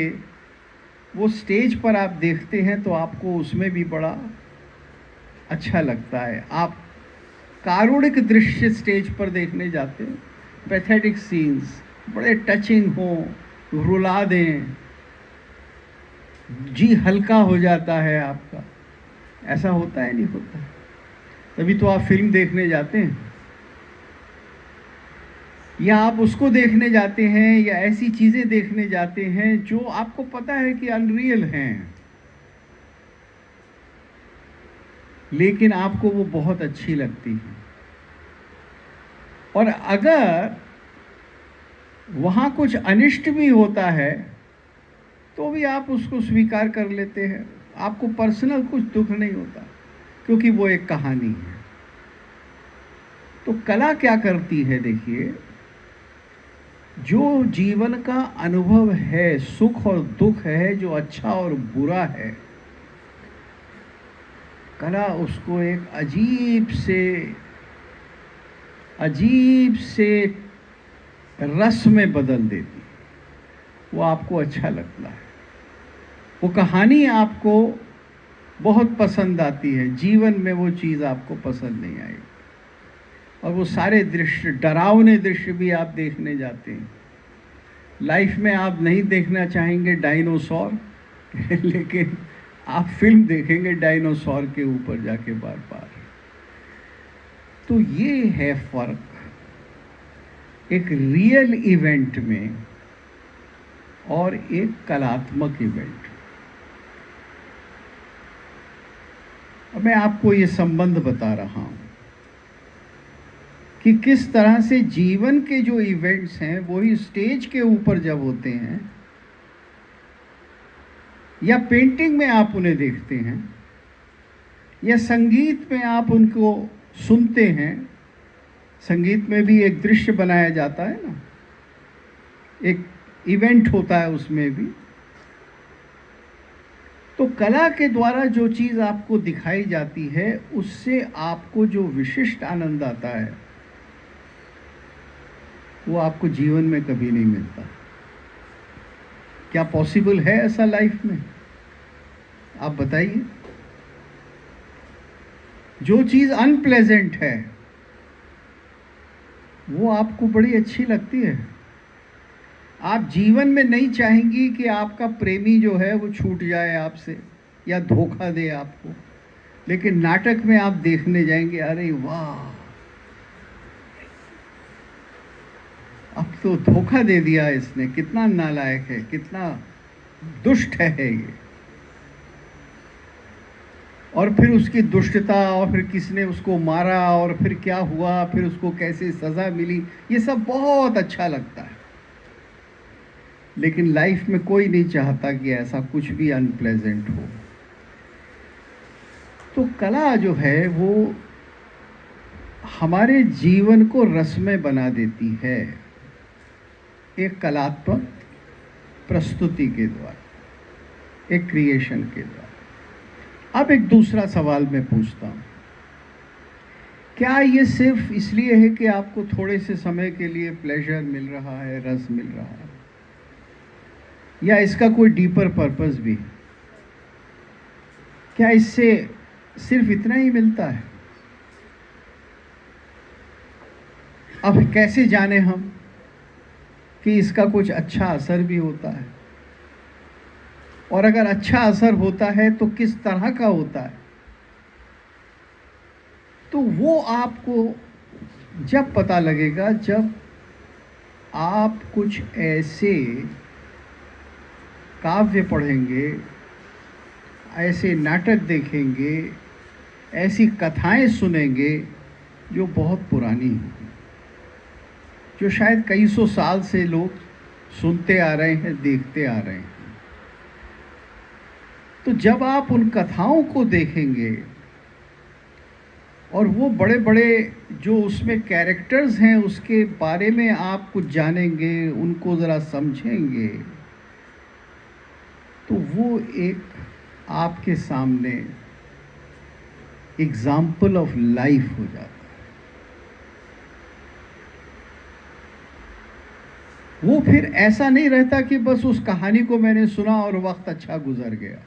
वो स्टेज पर आप देखते हैं तो आपको उसमें भी बड़ा अच्छा लगता है। आप कारुणिक दृश्य स्टेज पर देखने जाते हैं, पैथेटिक सीन्स बड़े टचिंग हों, रुला दें, जी हल्का हो जाता है आपका। ऐसा होता है, नहीं होता? तभी तो आप फिल्म देखने जाते हैं, या आप उसको देखने जाते हैं, या ऐसी चीज़ें देखने जाते हैं जो आपको पता है कि अनरियल हैं, लेकिन आपको वो बहुत अच्छी लगती है। और अगर वहाँ कुछ अनिष्ट भी होता है तो भी आप उसको स्वीकार कर लेते हैं, आपको पर्सनल कुछ दुख नहीं होता, क्योंकि वो एक कहानी है। तो कला क्या करती है, देखिए, जो जीवन का अनुभव है, सुख और दुख है, जो अच्छा और बुरा है, कला उसको एक अजीब से रस में बदल देती, वो आपको अच्छा लगता है। वो कहानी आपको बहुत पसंद आती है, जीवन में वो चीज़ आपको पसंद नहीं आएगी। और वो सारे दृश्य, डरावने दृश्य भी आप देखने जाते हैं, लाइफ में आप नहीं देखना चाहेंगे डायनासोर लेकिन आप फिल्म देखेंगे डायनासोर के ऊपर जाके बार बार। तो ये है फर्क एक रियल इवेंट में और एक कलात्मक इवेंट। अब मैं आपको ये संबंध बता रहा हूं कि किस तरह से जीवन के जो इवेंट्स हैं वही स्टेज के ऊपर जब होते हैं या पेंटिंग में आप उन्हें देखते हैं या संगीत में आप उनको सुनते हैं। संगीत में भी एक दृश्य बनाया जाता है ना, एक इवेंट होता है उसमें भी। तो कला के द्वारा जो चीज़ आपको दिखाई जाती है उससे आपको जो विशिष्ट आनंद आता है वो आपको जीवन में कभी नहीं मिलता। क्या पॉसिबल है ऐसा लाइफ में? आप बताइए। जो चीज़ अनप्लेजेंट है वो आपको बड़ी अच्छी लगती है। आप जीवन में नहीं चाहेंगी कि आपका प्रेमी जो है वो छूट जाए आपसे या धोखा दे आपको, लेकिन नाटक में आप देखने जाएंगे, अरे वाह अब तो धोखा दे दिया इसने, कितना नालायक है, कितना दुष्ट है ये। और फिर उसकी दुष्टता और फिर किसने उसको मारा और फिर क्या हुआ, फिर उसको कैसे सज़ा मिली, ये सब बहुत अच्छा लगता है। लेकिन लाइफ में कोई नहीं चाहता कि ऐसा कुछ भी अनप्लेजेंट हो। तो कला जो है वो हमारे जीवन को रसमय बना देती है एक कलात्मक प्रस्तुति के द्वारा, एक क्रिएशन के द्वारा। अब एक दूसरा सवाल मैं पूछता हूँ, क्या ये सिर्फ इसलिए है कि आपको थोड़े से समय के लिए प्लेजर मिल रहा है, रस मिल रहा है, या इसका कोई डीपर पर्पस भी? क्या इससे सिर्फ इतना ही मिलता है? अब कैसे जाने हम कि इसका कुछ अच्छा असर भी होता है, और अगर अच्छा असर होता है तो किस तरह का होता है? तो वो आपको जब पता लगेगा जब आप कुछ ऐसे काव्य पढ़ेंगे, ऐसे नाटक देखेंगे, ऐसी कथाएं सुनेंगे जो बहुत पुरानी हैं, जो शायद कई सौ साल से लोग सुनते आ रहे हैं, देखते आ रहे हैं। तो जब आप उन कथाओं को देखेंगे और वो बड़े बड़े जो उसमें कैरेक्टर्स हैं उसके बारे में आप कुछ जानेंगे, उनको ज़रा समझेंगे, तो वो एक आपके सामने एग्जाम्पल ऑफ लाइफ हो जाता है। वो फिर ऐसा नहीं रहता कि बस उस कहानी को मैंने सुना और वक्त अच्छा गुजर गया।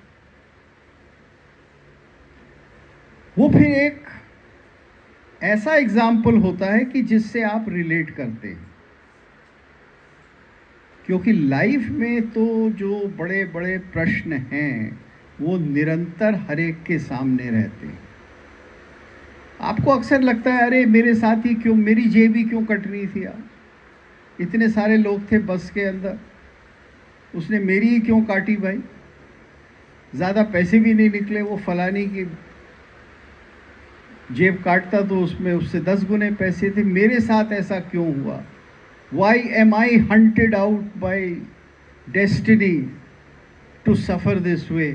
वो फिर एक ऐसा एग्जाम्पल होता है कि जिससे आप रिलेट करते हैं, क्योंकि लाइफ में तो जो बड़े बड़े प्रश्न हैं वो निरंतर हर एक के सामने रहते हैं। आपको अक्सर लगता है अरे मेरे साथ ही क्यों, मेरी जेब ही क्यों कट रही थी यार, इतने सारे लोग थे बस के अंदर, उसने मेरी ही क्यों काटी भाई, ज़्यादा पैसे भी नहीं निकले, वो फलानी की जेब काटता तो उसमें उससे 10 गुने पैसे थे, मेरे साथ ऐसा क्यों हुआ? Why am I hunted out by destiny to suffer this way?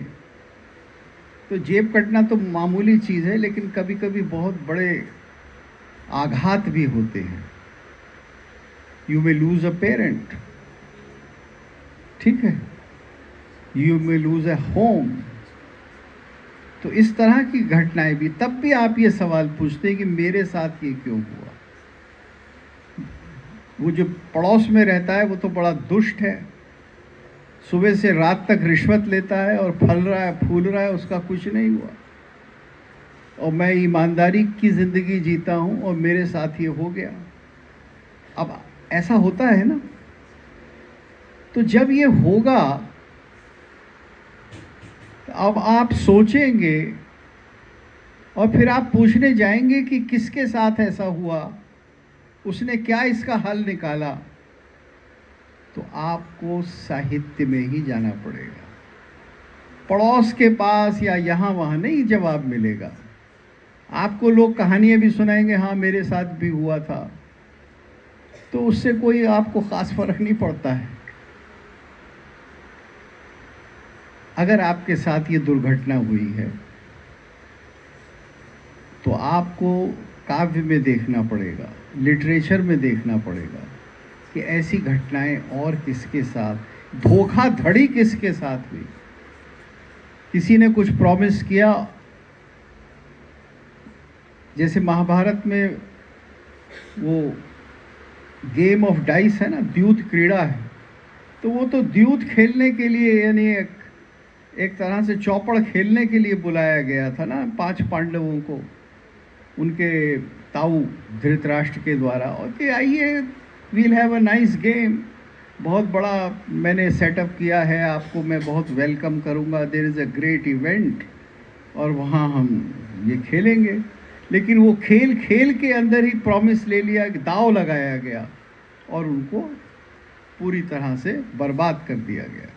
तो जेब कटना तो मामूली चीज़ है, लेकिन कभी कभी बहुत बड़े आघात भी होते हैं। You may lose a parent, ठीक है, You may lose a home। तो इस तरह की घटनाएं भी, तब भी आप ये सवाल पूछते हैं कि मेरे साथ ये क्यों हुआ। वो जो पड़ोस में रहता है वो तो बड़ा दुष्ट है, सुबह से रात तक रिश्वत लेता है और फल रहा है, फूल रहा है, उसका कुछ नहीं हुआ, और मैं ईमानदारी की ज़िंदगी जीता हूँ और मेरे साथ ये हो गया। अब ऐसा होता है ना, तो जब ये होगा तो अब आप सोचेंगे और फिर आप पूछने जाएंगे कि किसके साथ ऐसा हुआ, उसने क्या इसका हल निकाला, तो आपको साहित्य में ही जाना पड़ेगा। पड़ोस के पास या यहाँ वहाँ नहीं जवाब मिलेगा। आपको लोग कहानियाँ भी सुनाएंगे, हाँ मेरे साथ भी हुआ था, तो उससे कोई आपको ख़ास फर्क नहीं पड़ता है। अगर आपके साथ ये दुर्घटना हुई है तो आपको काव्य में देखना पड़ेगा, लिटरेचर में देखना पड़ेगा कि ऐसी घटनाएं और किसके साथ, धोखाधड़ी किसके साथ हुई। किसी ने कुछ प्रॉमिस किया, जैसे महाभारत में वो गेम ऑफ डाइस है ना, द्यूत क्रीड़ा है, तो वो तो द्यूत खेलने के लिए, यानी एक तरह से चौपड़ खेलने के लिए बुलाया गया था ना 5 पांडवों को, उनके ताऊ धृतराष्ट्र के द्वारा, और कि आइए we'll have a nice game, बहुत बड़ा मैंने सेटअप किया है, आपको मैं बहुत वेलकम करूंगा, there is a great event, और वहाँ हम ये खेलेंगे। लेकिन वो खेल के अंदर ही प्रॉमिस ले लिया, दाव लगाया गया और उनको पूरी तरह से बर्बाद कर दिया गया।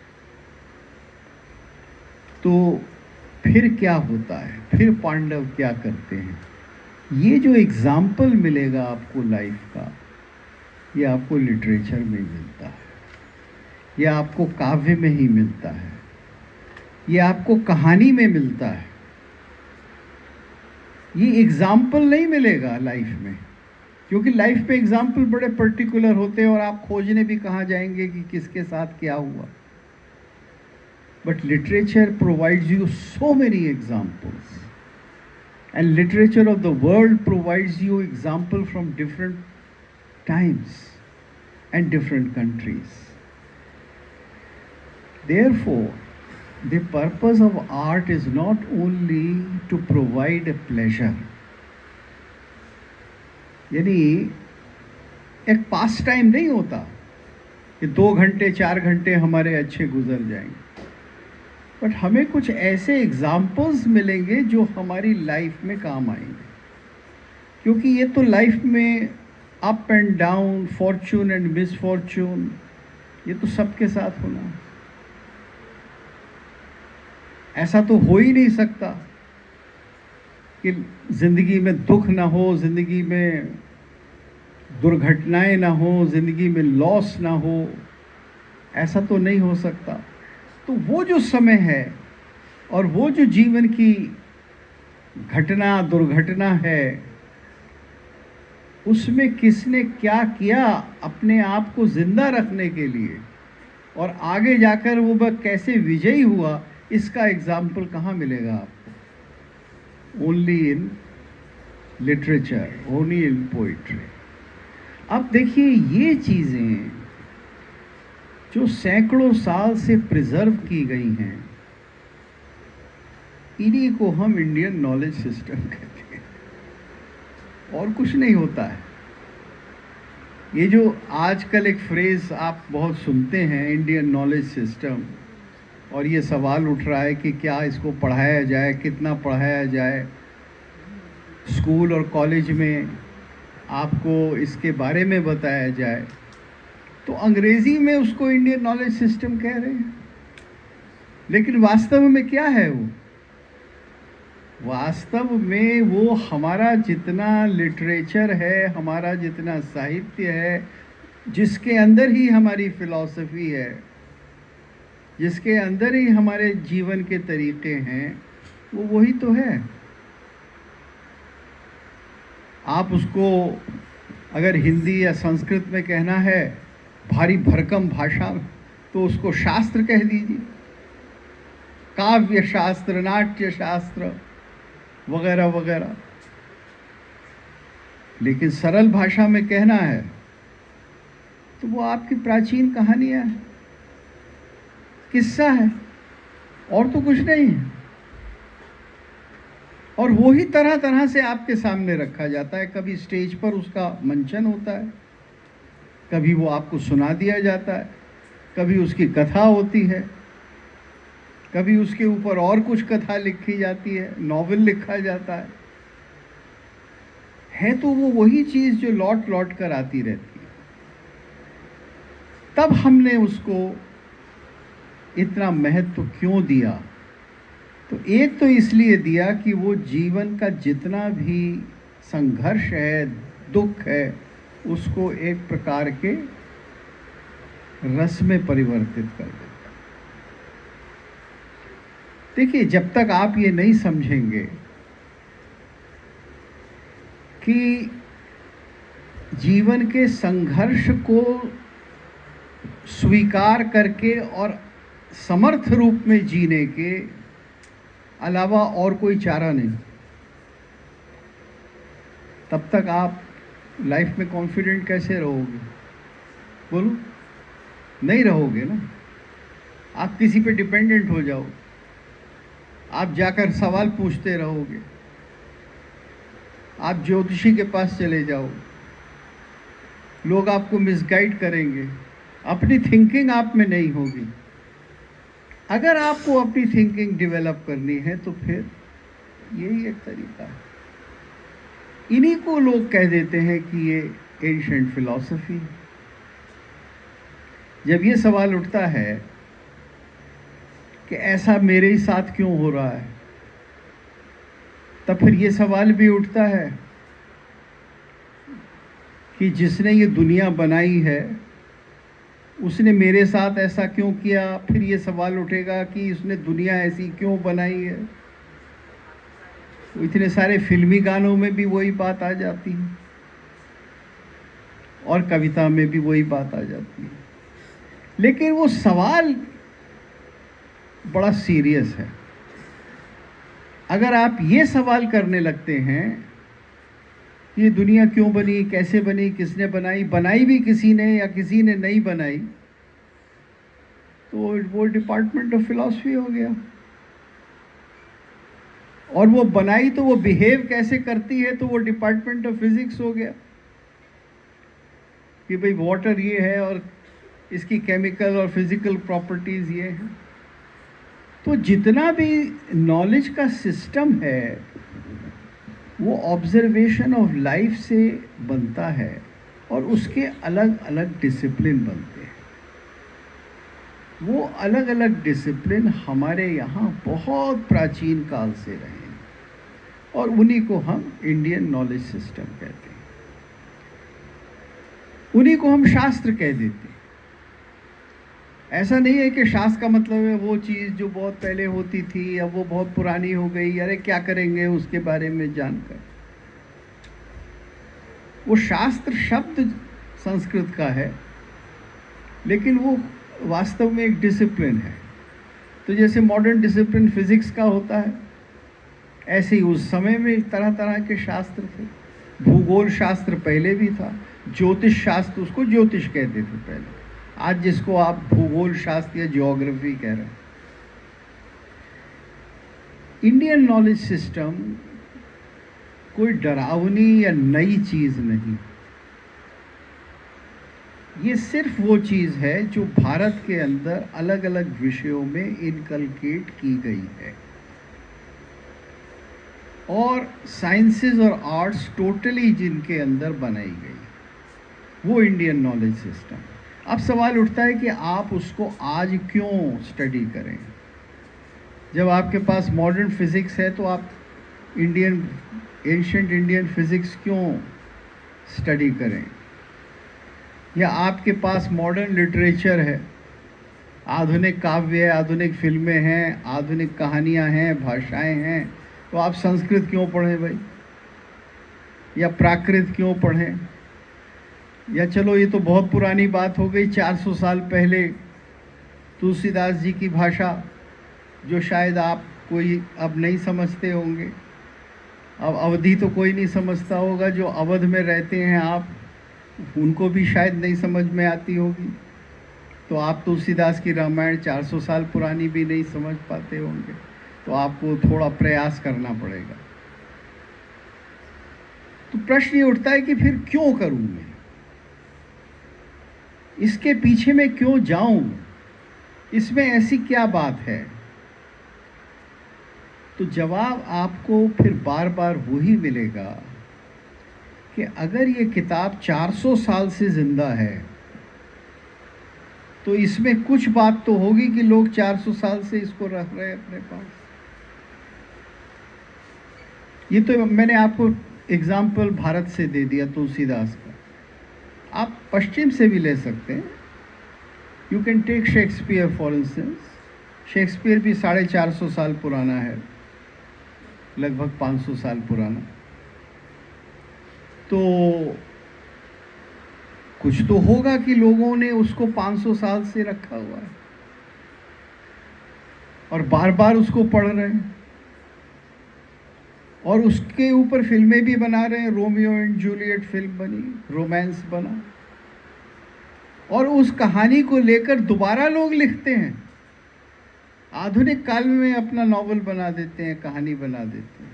तो फिर क्या होता है, फिर पांडव क्या करते हैं, ये जो एग्जाम्पल मिलेगा आपको लाइफ का, ये आपको लिटरेचर में मिलता है, ये आपको काव्य में ही मिलता है, ये आपको कहानी में मिलता है। ये एग्जाम्पल नहीं मिलेगा लाइफ में, क्योंकि लाइफ में एग्जाम्पल बड़े पर्टिकुलर होते हैं और आप खोजने भी कहाँ जाएंगे कि किसके साथ क्या हुआ। But literature provides you so many examples, and literature of the world provides you example from different times and different countries. Therefore, the purpose of art is not only to provide a pleasure, यानी एक पास time नहीं होता कि 2 घंटे 4 घंटे हमारे अच्छे गुजर जाएंगे, बट हमें कुछ ऐसे एग्जाम्पल्स मिलेंगे जो हमारी लाइफ में काम आएंगे। क्योंकि ये तो लाइफ में up and down, Fortune and misfortune, ये तो सबके साथ होना है। ऐसा तो हो ही नहीं सकता कि ज़िंदगी में दुख ना हो, ज़िंदगी में दुर्घटनाएं ना हो, ज़िंदगी में लॉस ना हो, ऐसा तो नहीं हो सकता। तो वो जो समय है और वो जो जीवन की घटना दुर्घटना है, उसमें किसने क्या किया अपने आप को जिंदा रखने के लिए, और आगे जाकर वो कैसे विजयी हुआ, इसका एग्जाम्पल कहाँ मिलेगा आपको? Only in literature, only in poetry. अब देखिए, ये चीज़ें जो सैकड़ों साल से प्रिजर्व की गई हैं, इन्हीं को हम इंडियन नॉलेज सिस्टम कहते हैं, और कुछ नहीं होता है। ये जो आजकल एक फ्रेज़ आप बहुत सुनते हैं, इंडियन नॉलेज सिस्टम, और ये सवाल उठ रहा है कि क्या इसको पढ़ाया जाए, कितना पढ़ाया जाए, स्कूल और कॉलेज में आपको इसके बारे में बताया जाए, तो अंग्रेज़ी में उसको इंडियन नॉलेज सिस्टम कह रहे हैं। लेकिन वास्तव में क्या है वो? वास्तव में वो हमारा जितना लिटरेचर है, हमारा जितना साहित्य है, जिसके अंदर ही हमारी फिलॉसफी है, जिसके अंदर ही हमारे जीवन के तरीक़े हैं, वो वही तो है। आप उसको अगर हिंदी या संस्कृत में कहना है, भारी भरकम भाषा में, तो उसको शास्त्र कह दीजिए, काव्य शास्त्र, नाट्य शास्त्र वगैरह वगैरह। लेकिन सरल भाषा में कहना है तो वो आपकी प्राचीन कहानियाँ हैं, किस्सा है, और तो कुछ नहीं है। और वो ही तरह तरह से आपके सामने रखा जाता है। कभी स्टेज पर उसका मंचन होता है, कभी वो आपको सुना दिया जाता है, कभी उसकी कथा होती है, कभी उसके ऊपर और कुछ कथा लिखी जाती है, नॉवेल लिखा जाता है तो वो वही चीज़ जो लौट लौट कर आती रहती है। तब हमने उसको इतना महत्व क्यों दिया? तो एक तो इसलिए दिया कि वो जीवन का जितना भी संघर्ष है, दुख है, उसको एक प्रकार के रस में परिवर्तित कर देता। देखिए, जब तक आप ये नहीं समझेंगे कि जीवन के संघर्ष को स्वीकार करके और समर्थ रूप में जीने के अलावा और कोई चारा नहीं, तब तक आप लाइफ में कॉन्फिडेंट कैसे रहोगे? बोलो, नहीं रहोगे ना। आप किसी पे डिपेंडेंट हो जाओ, आप जाकर सवाल पूछते रहोगे, आप ज्योतिषी के पास चले जाओ, लोग आपको मिसगाइड करेंगे, अपनी थिंकिंग आप में नहीं होगी। अगर आपको अपनी थिंकिंग डेवलप करनी है तो फिर यही एक तरीका है। इन्हीं को लोग कह देते हैं कि ये एंशिएंट फिलॉसफी। जब ये सवाल उठता है कि ऐसा मेरे ही साथ क्यों हो रहा है, तब फिर ये सवाल भी उठता है कि जिसने ये दुनिया बनाई है उसने मेरे साथ ऐसा क्यों किया। फिर ये सवाल उठेगा कि उसने दुनिया ऐसी क्यों बनाई है। तो इतने सारे फिल्मी गानों में भी वही बात आ जाती है और कविता में भी वही बात आ जाती है। लेकिन वो सवाल बड़ा सीरियस है। अगर आप ये सवाल करने लगते हैं ये दुनिया क्यों बनी, कैसे बनी, किसने बनाई, बनाई भी किसी ने या किसी ने नहीं बनाई, तो वो डिपार्टमेंट ऑफ फिलॉसफी हो गया। और वो बनाई तो वो बिहेव कैसे करती है, तो वो डिपार्टमेंट ऑफ फिजिक्स हो गया कि भाई वाटर ये है और इसकी केमिकल और फिजिकल प्रॉपर्टीज ये हैं। तो जितना भी नॉलेज का सिस्टम है वो ऑब्जर्वेशन ऑफ लाइफ से बनता है और उसके अलग अलग डिसिप्लिन बनते हैं। वो अलग अलग डिसिप्लिन हमारे यहाँ बहुत प्राचीन काल से रहे हैं और उन्हीं को हम इंडियन नॉलेज सिस्टम कहते हैं। उन्हीं को हम शास्त्र कह देते हैं। ऐसा नहीं है कि शास्त्र का मतलब है वो चीज़ जो बहुत पहले होती थी अब वो बहुत पुरानी हो गई, अरे क्या करेंगे उसके बारे में जानकर। वो शास्त्र शब्द संस्कृत का है लेकिन वो वास्तव में एक डिसिप्लिन है। तो जैसे मॉडर्न डिसिप्लिन फिजिक्स का होता है, ऐसे ही उस समय में तरह तरह के शास्त्र थे। भूगोल शास्त्र पहले भी था, ज्योतिष शास्त्र, उसको ज्योतिष कहते थे पहले, आज जिसको आप भूगोल शास्त्र या ज्योग्राफी कह रहे हैं। इंडियन नॉलेज सिस्टम कोई डरावनी या नई चीज़ नहीं, ये सिर्फ वो चीज़ है जो भारत के अंदर अलग अलग विषयों में इनकलकेट की गई है और साइंसेस और आर्ट्स टोटली जिनके अंदर बनाई गई, वो इंडियन नॉलेज सिस्टम। अब सवाल उठता है कि आप उसको आज क्यों स्टडी करें। जब आपके पास मॉडर्न फिज़िक्स है तो आप एंशिएंट इंडियन फिज़िक्स क्यों स्टडी करें। या आपके पास मॉडर्न लिटरेचर है, आधुनिक काव्य है, आधुनिक फिल्में हैं, आधुनिक कहानियाँ हैं, भाषाएं हैं, तो आप संस्कृत क्यों पढ़ें भाई, या प्राकृत क्यों पढ़ें। या चलो ये तो बहुत पुरानी बात हो गई, 400 साल पहले तुलसीदास जी की भाषा जो शायद आप कोई अब नहीं समझते होंगे, अब अवधि तो कोई नहीं समझता होगा, जो अवध में रहते हैं आप उनको भी शायद नहीं समझ में आती होगी, तो आप तुलसीदास की रामायण 400 साल पुरानी भी नहीं समझ पाते होंगे, तो आपको थोड़ा प्रयास करना पड़ेगा। तो प्रश्न ये उठता है कि फिर क्यों करूं मैं, इसके पीछे मैं क्यों जाऊं। इसमें ऐसी क्या बात है? तो जवाब आपको फिर बार बार वही मिलेगा कि अगर ये किताब 400 साल से ज़िंदा है तो इसमें कुछ बात तो होगी कि लोग 400 साल से इसको रख रहे हैं अपने पास। ये तो मैंने आपको एग्जाम्पल भारत से दे दिया, तुलसीदास का। आप पश्चिम से भी ले सकते हैं। You can take Shakespeare for instance. Shakespeare भी 450 साल पुराना है, लगभग 500 साल पुराना। तो कुछ तो होगा कि लोगों ने उसको 500 साल से रखा हुआ है और बार बार उसको पढ़ रहे हैं और उसके ऊपर फिल्में भी बना रहे हैं। रोमियो एंड जूलियट फिल्म बनी, रोमांस बना, और उस कहानी को लेकर दोबारा लोग लिखते हैं। आधुनिक काल में अपना नॉवल बना देते हैं, कहानी बना देते हैं।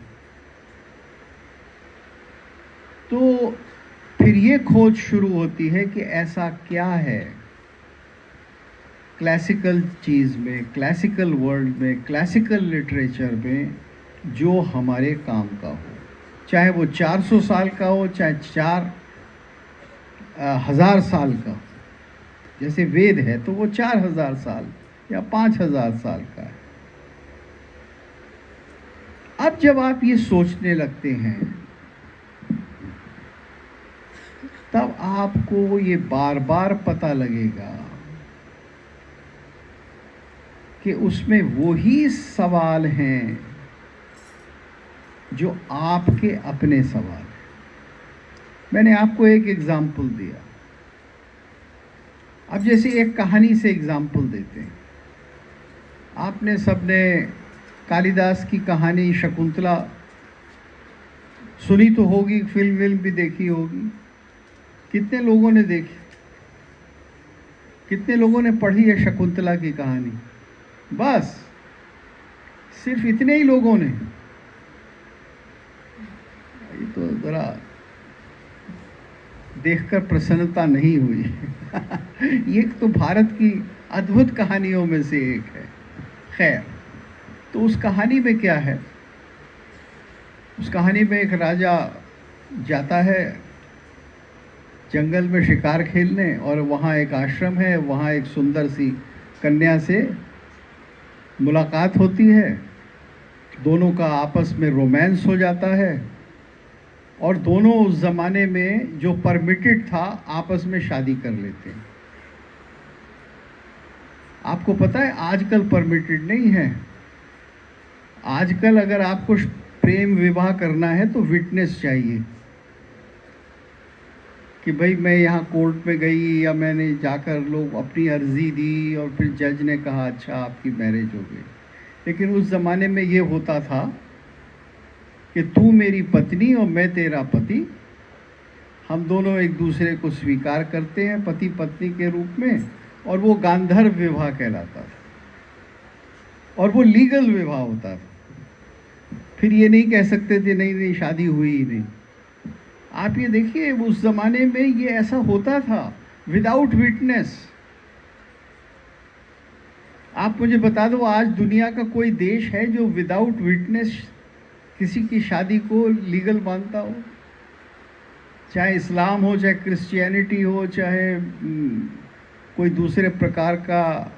तो फिर ये खोज शुरू होती है कि ऐसा क्या है क्लासिकल चीज़ में, क्लासिकल वर्ल्ड में, क्लासिकल लिटरेचर में जो हमारे काम का हो, चाहे वो 400 साल का हो, चाहे 4000 साल का हो। जैसे वेद है तो वो 4000 साल या 5000 साल का है। अब जब आप ये सोचने लगते हैं तब आपको ये बार बार पता लगेगा कि उसमें वही सवाल हैं जो आपके अपने सवाल हैं। मैंने आपको एक एग्जाम्पल दिया। अब जैसे एक कहानी से एग्जाम्पल देते हैं। आपने सबने कालिदास की कहानी शकुंतला सुनी तो होगी, फिल्म भी देखी होगी। कितने लोगों ने देखी? कितने लोगों ने पढ़ी है शकुंतला की कहानी? बस सिर्फ इतने ही लोगों ने। ये तो ज़रा देखकर प्रसन्नता नहीं हुई। ये तो भारत की अद्भुत कहानियों में से एक है। खैर, तो उस कहानी में क्या है? उस कहानी में एक राजा जाता है जंगल में शिकार खेलने, और वहाँ एक आश्रम है, वहाँ एक सुंदर सी कन्या से मुलाकात होती है। दोनों का आपस में रोमांस हो जाता है और दोनों उस ज़माने में जो परमिटेड था आपस में शादी कर लेते हैं। आपको पता है आजकल परमिटेड नहीं है। आजकल अगर आपको प्रेम विवाह करना है तो विटनेस चाहिए कि भाई मैं यहाँ कोर्ट में गई या मैंने जाकर लोग अपनी अर्जी दी और फिर जज ने कहा अच्छा आपकी मैरिज हो गई। लेकिन उस ज़माने में ये होता था कि तू मेरी पत्नी और मैं तेरा पति, हम दोनों एक दूसरे को स्वीकार करते हैं पति पत्नी के रूप में, और वो गांधर्व विवाह कहलाता था और वो लीगल विवाह होता था। फिर ये नहीं कह सकते थे नहीं शादी हुई ही नहीं। आप ये देखिए उस ज़माने में ये ऐसा होता था विदाउट विटनेस। आप मुझे बता दो आज दुनिया का कोई देश है जो विदाउट विटनेस किसी की शादी को लीगल मानता हो? चाहे इस्लाम हो, चाहे क्रिश्चियनिटी हो, चाहे कोई दूसरे प्रकार का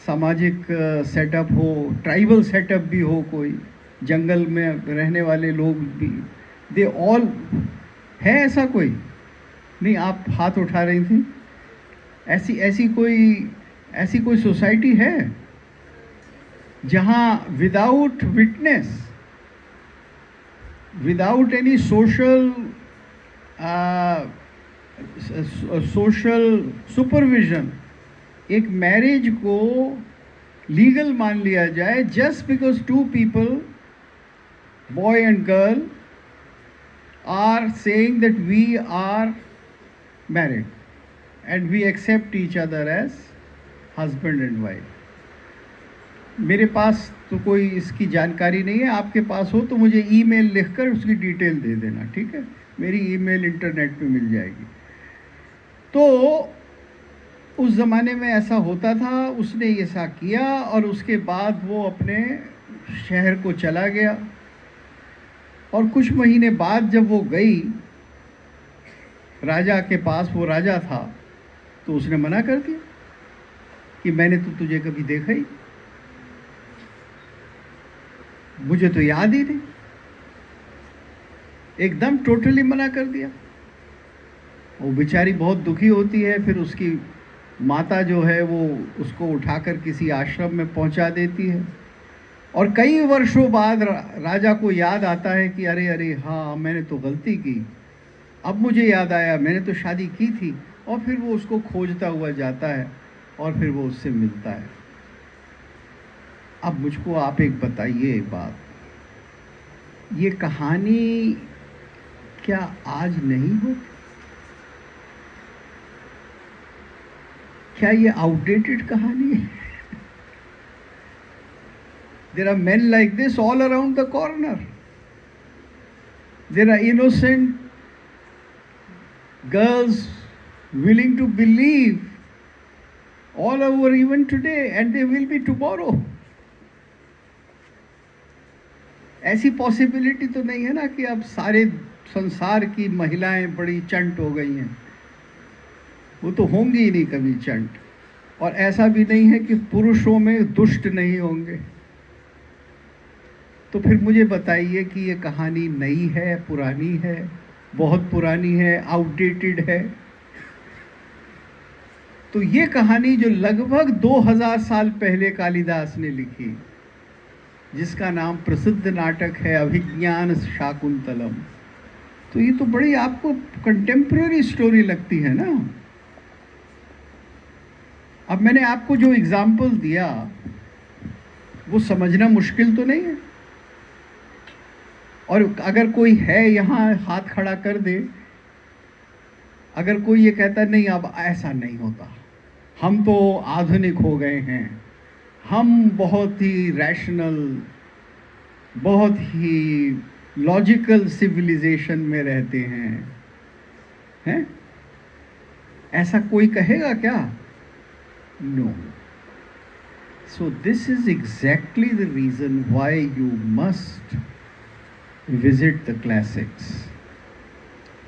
सामाजिक सेटअप हो, ट्राइबल सेटअप भी हो, कोई जंगल में रहने वाले लोग भी, दे ऑल है ऐसा कोई नहीं? आप हाथ उठा रही थी। ऐसी कोई सोसाइटी है जहाँ without witness, without any social supervision एक मैरिज को लीगल मान लिया जाए just because two people, boy and girl, are saying that we are married and we accept each other as husband and wife. मेरे पास तो कोई इसकी जानकारी नहीं है। आपके पास हो तो मुझे ईमेल लिखकर उसकी डिटेल दे देना, ठीक है? मेरी ईमेल इंटरनेट पे मिल जाएगी। तो उस ज़माने में ऐसा होता था, उसने ऐसा किया और उसके बाद वो अपने शहर को चला गया। और कुछ महीने बाद जब वो गई राजा के पास, वो राजा था, तो उसने मना कर दिया कि मैंने तो तुझे कभी देखा ही, मुझे तो याद ही नहीं। एकदम टोटली मना कर दिया। वो बेचारी बहुत दुखी होती है, फिर उसकी माता जो है वो उसको उठाकर किसी आश्रम में पहुंचा देती है। और कई वर्षों बाद राजा को याद आता है कि अरे अरे हाँ, मैंने तो गलती की, अब मुझे याद आया, मैंने तो शादी की थी। और फिर वो उसको खोजता हुआ जाता है और फिर वो उससे मिलता है। अब मुझको आप एक बताइए एक बात, ये कहानी क्या आज नहीं हो? क्या ये आउटडेटेड कहानी है? There are men like this all around the corner. There are innocent girls willing to believe all over even today, and they will be tomorrow. ऐसी पॉसिबिलिटी तो नहीं है ना कि अब सारे संसार की महिलाएं बड़ी चंट हो गई हैं। वो तो होंगी ही नहीं कभी चंट। और ऐसा भी नहीं है कि पुरुषों में दुष्ट नहीं होंगे। तो फिर मुझे बताइए कि ये कहानी नई है, पुरानी है, बहुत पुरानी है, आउटडेटेड है? तो ये कहानी जो लगभग 2000 साल पहले कालिदास ने लिखी, जिसका नाम प्रसिद्ध नाटक है अभिज्ञान शाकुंतलम, तो ये तो बड़ी आपको कंटेम्प्रेरी स्टोरी लगती है ना। अब मैंने आपको जो एग्जाम्पल दिया वो समझना मुश्किल तो नहीं है। और अगर कोई है यहाँ हाथ खड़ा कर दे, अगर कोई ये कहता नहीं अब ऐसा नहीं होता, हम तो आधुनिक हो गए हैं, हम बहुत ही रैशनल, बहुत ही लॉजिकल सिविलाइजेशन में रहते हैं, ऐसा कोई कहेगा क्या? No. So this is exactly the reason why you must visit the classics.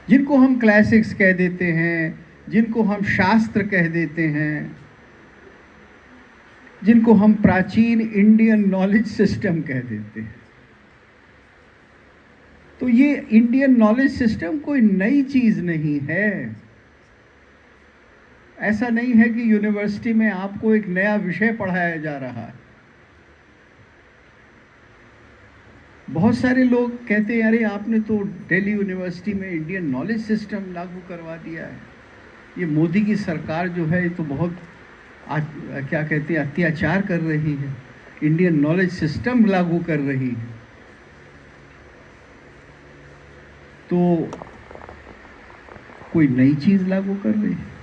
जिनको हम क्लासिक्स कह देते हैं, जिनको हम शास्त्र कह देते हैं, जिनको हम प्राचीन इंडियन नॉलेज सिस्टम कह देते हैं, तो ये इंडियन नॉलेज सिस्टम कोई नई चीज़ नहीं है। ऐसा नहीं है कि यूनिवर्सिटी में आपको एक नया विषय पढ़ाया जा रहा है। बहुत सारे लोग कहते हैं अरे आपने तो दिल्ली यूनिवर्सिटी में इंडियन नॉलेज सिस्टम लागू करवा दिया है, ये मोदी की सरकार जो है ये तो बहुत क्या कहते हैं अत्याचार कर रही है, इंडियन नॉलेज सिस्टम लागू कर रही है। तो कोई नई चीज़ लागू कर रही है?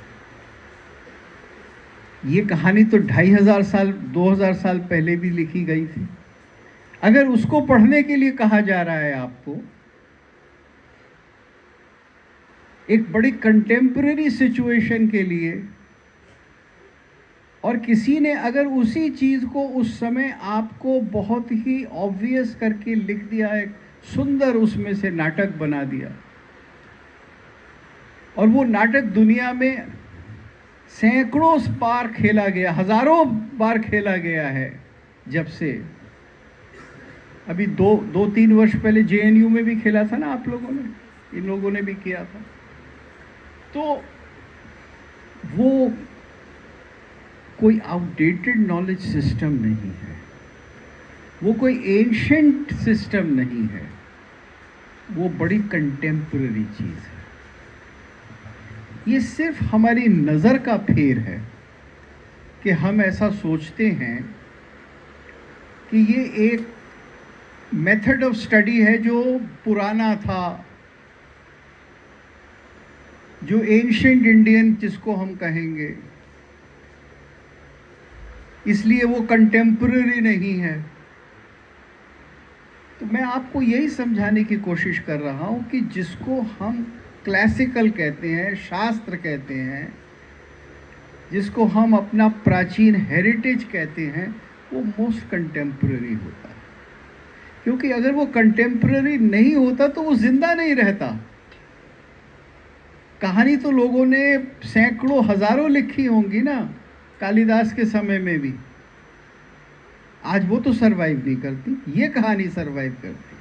ये कहानी तो 2500 साल 2000 साल पहले भी लिखी गई थी। अगर उसको पढ़ने के लिए कहा जा रहा है आपको, एक बड़ी कंटेम्पररी सिचुएशन के लिए, और किसी ने अगर उसी चीज़ को उस समय आपको बहुत ही ऑब्वियस करके लिख दिया, एक सुंदर उसमें से नाटक बना दिया, और वो नाटक दुनिया में सैकड़ों बार खेला गया, हजारों बार खेला गया है। जब से अभी दो तीन वर्ष पहले JNU में भी खेला था ना आप लोगों ने, इन लोगों ने भी किया था। तो वो कोई आउटडेटेड नॉलेज सिस्टम नहीं है, वो कोई एंशंट सिस्टम नहीं है, वो बड़ी कंटेम्पररी चीज़ है। ये सिर्फ हमारी नज़र का फेर है कि हम ऐसा सोचते हैं कि ये एक मेथड ऑफ स्टडी है जो पुराना था, जो एंशिएंट इंडियन जिसको हम कहेंगे, इसलिए वो कंटेम्पररी नहीं है। तो मैं आपको यही समझाने की कोशिश कर रहा हूँ कि जिसको हम क्लासिकल कहते हैं, शास्त्र कहते हैं, जिसको हम अपना प्राचीन हेरिटेज कहते हैं, वो मोस्ट कंटेम्प्रेरी होता है। क्योंकि अगर वो कंटेम्प्रेरी नहीं होता तो वो जिंदा नहीं रहता। कहानी तो लोगों ने सैकड़ों हजारों लिखी होंगी ना, कालिदास के समय में भी। आज वो तो सरवाइव नहीं करती, ये कहानी सरवाइव करती।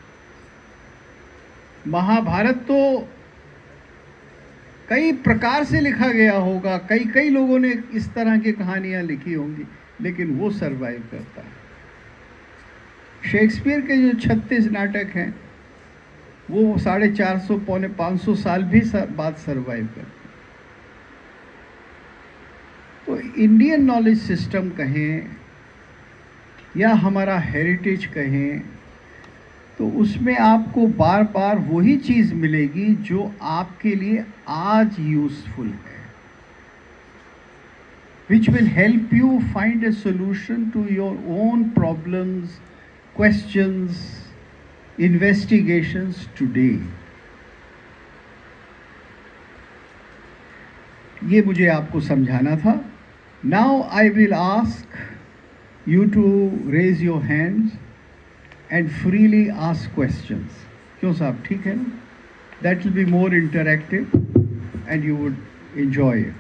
महाभारत तो कई प्रकार से लिखा गया होगा, कई लोगों ने इस तरह की कहानियां लिखी होंगी, लेकिन वो सरवाइव करता है। शेक्सपियर के जो 36 नाटक हैं वो 450 पौने 500 साल भी बाद सरवाइव करते हैं। तो इंडियन नॉलेज सिस्टम कहें या हमारा हेरिटेज कहें, तो उसमें आपको बार बार वही चीज़ मिलेगी जो आपके लिए आज यूज़फुल है, which will help you find a solution to your own problems, questions, investigations today. ये मुझे आपको समझाना था. Now I will ask you to raise your hands and freely ask questions. क्यों साहब, ठीक है ना? That will be more interactive and you would enjoy it.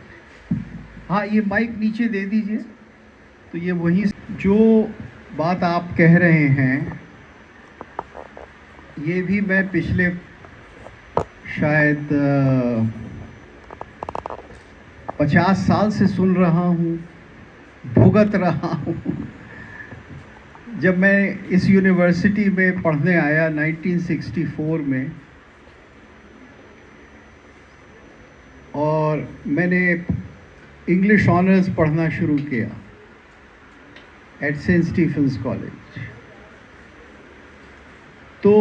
हाँ, ये माइक नीचे दे दीजिए. तो ये वही जो बात आप कह रहे हैं, ये भी मैं पिछले शायद 50 साल से सुन रहा हूँ, भुगत रहा हूँ. जब मैं इस यूनिवर्सिटी में पढ़ने आया 1964 में, और मैंने इंग्लिश ऑनर्स पढ़ना शुरू किया एट सेंट स्टीफेंस कॉलेज, तो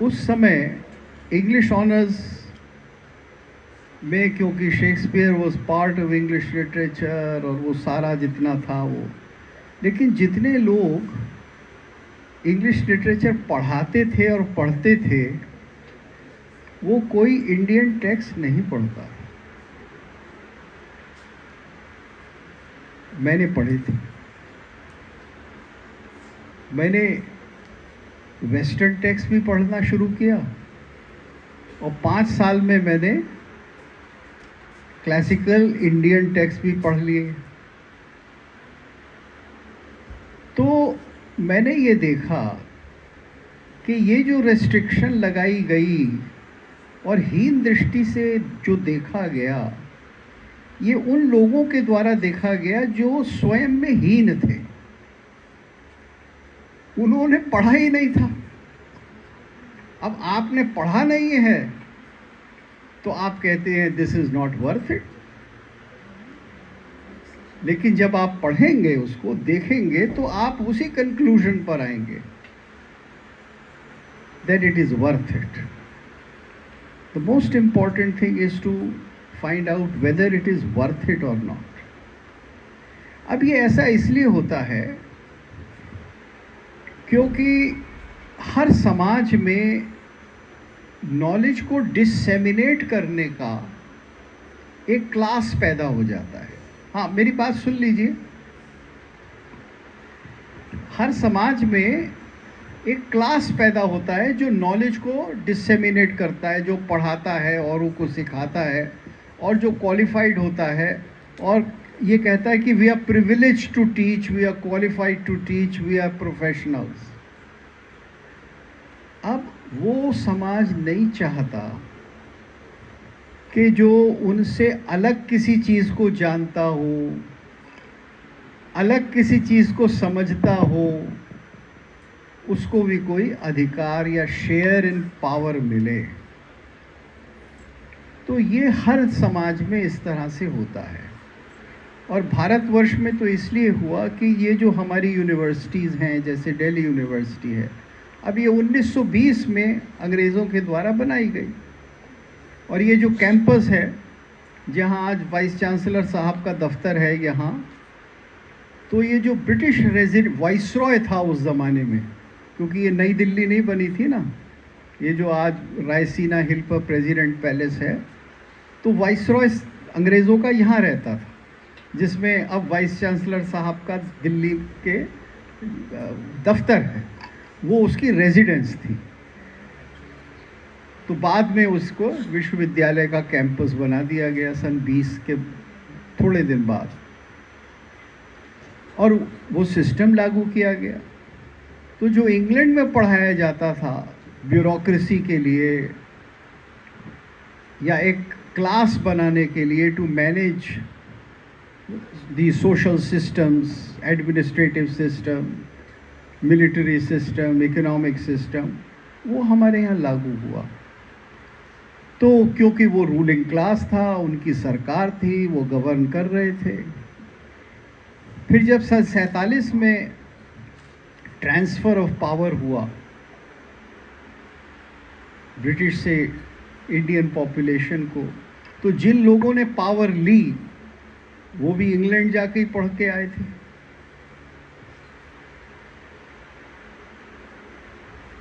उस समय इंग्लिश ऑनर्स में, क्योंकि Shakespeare was part of English literature और वो सारा जितना था वो, लेकिन जितने लोग इंग्लिश लिटरेचर पढ़ाते थे और पढ़ते थे, वो कोई इंडियन टेक्स्ट नहीं पढ़ता. मैंने पढ़े थे. मैंने वेस्टर्न टेक्स्ट भी पढ़ना शुरू किया और 5 साल में मैंने क्लासिकल इंडियन टेक्स्ट भी पढ़ लिए. तो मैंने ये देखा कि ये जो रेस्ट्रिक्शन लगाई गई और हीन दृष्टि से जो देखा गया, ये उन लोगों के द्वारा देखा गया जो स्वयं में हीन थे. उन्होंने पढ़ा ही नहीं था. अब आपने पढ़ा नहीं है तो आप कहते हैं this is not worth it. लेकिन जब आप पढ़ेंगे, उसको देखेंगे, तो आप उसी कंक्लूजन पर आएंगे that it is worth it. The most important thing is to find out whether it is worth it or not. अब ये ऐसा इसलिए होता है क्योंकि हर समाज में नॉलेज को डिसेमिनेट करने का एक क्लास पैदा हो जाता है. हाँ, मेरी बात सुन लीजिए. हर समाज में एक क्लास पैदा होता है जो नॉलेज को डिसेमिनेट करता है, जो पढ़ाता है, औरों को सिखाता है, और जो क्वालिफाइड होता है और ये कहता है कि we are privilege to teach, we are qualified to teach, we are professionals. अब वो समाज नहीं चाहता कि जो उनसे अलग किसी चीज़ को जानता हो, अलग किसी चीज़ को समझता हो, उसको भी कोई अधिकार या शेयर इन पावर मिले. तो ये हर समाज में इस तरह से होता है. और भारतवर्ष में तो इसलिए हुआ कि ये जो हमारी यूनिवर्सिटीज़ हैं, जैसे दिल्ली यूनिवर्सिटी है, अब ये 1920 में अंग्रेज़ों के द्वारा बनाई गई. और ये जो कैंपस है, जहाँ आज वाइस चांसलर साहब का दफ्तर है यहाँ, तो ये जो ब्रिटिश वाइसरॉय था उस ज़माने में, क्योंकि ये नई दिल्ली नहीं बनी थी ना, ये जो आज रायसीना हिल पर प्रेसिडेंट पैलेस है, तो वाइसरॉय अंग्रेज़ों का यहाँ रहता था, जिसमें अब वाइस चांसलर साहब का दिल्ली के दफ्तर है, वो उसकी रेजिडेंस थी। तो बाद में उसको विश्वविद्यालय का कैंपस बना दिया गया सन 20 के थोड़े दिन बाद, और वो सिस्टम लागू किया गया। तो जो इंग्लैंड में पढ़ाया जाता था ब्यूरोक्रेसी के लिए या एक क्लास बनाने के लिए, to manage the social systems, administrative system, military system, economic system, वो हमारे यहाँ लागू हुआ। तो क्योंकि वो रूलिंग क्लास था, उनकी सरकार थी, वो गवर्न कर रहे थे। फिर जब सन 47 में ट्रांसफ़र ऑफ पावर हुआ ब्रिटिश से इंडियन पॉपुलेशन को, तो जिन लोगों ने पावर ली वो भी इंग्लैंड जाके ही पढ़ के आए थे।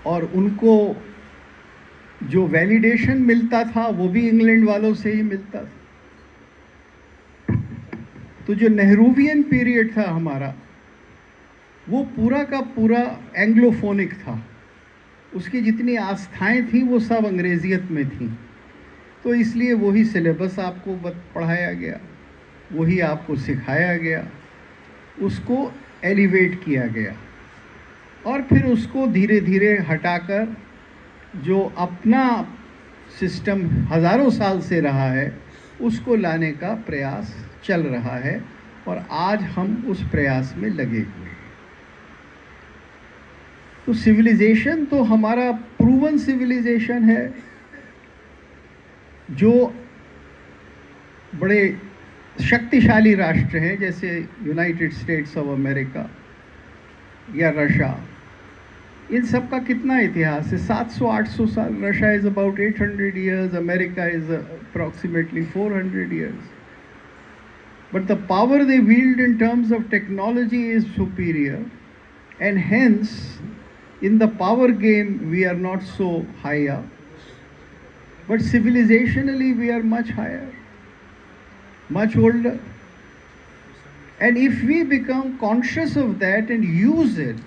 और उनको जो वैलिडेशन मिलता था वो भी इंग्लैंड वालों से ही मिलता था। तो जो नेहरूवियन पीरियड था हमारा, वो पूरा का पूरा एंग्लोफोनिक था। उसकी जितनी आस्थाएं थी वो सब अंग्रेजियत में थी। तो इसलिए वही सिलेबस आपको पढ़ाया गया, वही आपको सिखाया गया, उसको एलिवेट किया गया, और फिर उसको धीरे धीरे हटाकर जो अपना सिस्टम हज़ारों साल से रहा है उसको लाने का प्रयास चल रहा है, और आज हम उस प्रयास में लगे हुए हैं। तो सिविलाइजेशन तो हमारा प्रूवन सिविलाइजेशन है, जो बड़े शक्तिशाली राष्ट्र हैं जैसे यूनाइटेड स्टेट्स ऑफ अमेरिका या रशिया, इन सब का कितना इतिहास है? 700-800 साल। Russia is about 800 years, America is approximately 400 years. But the power they wield in terms of technology is superior, and hence in the power game we are not so high up, but civilizationally we are much higher, much older. And if we become conscious of that and use it,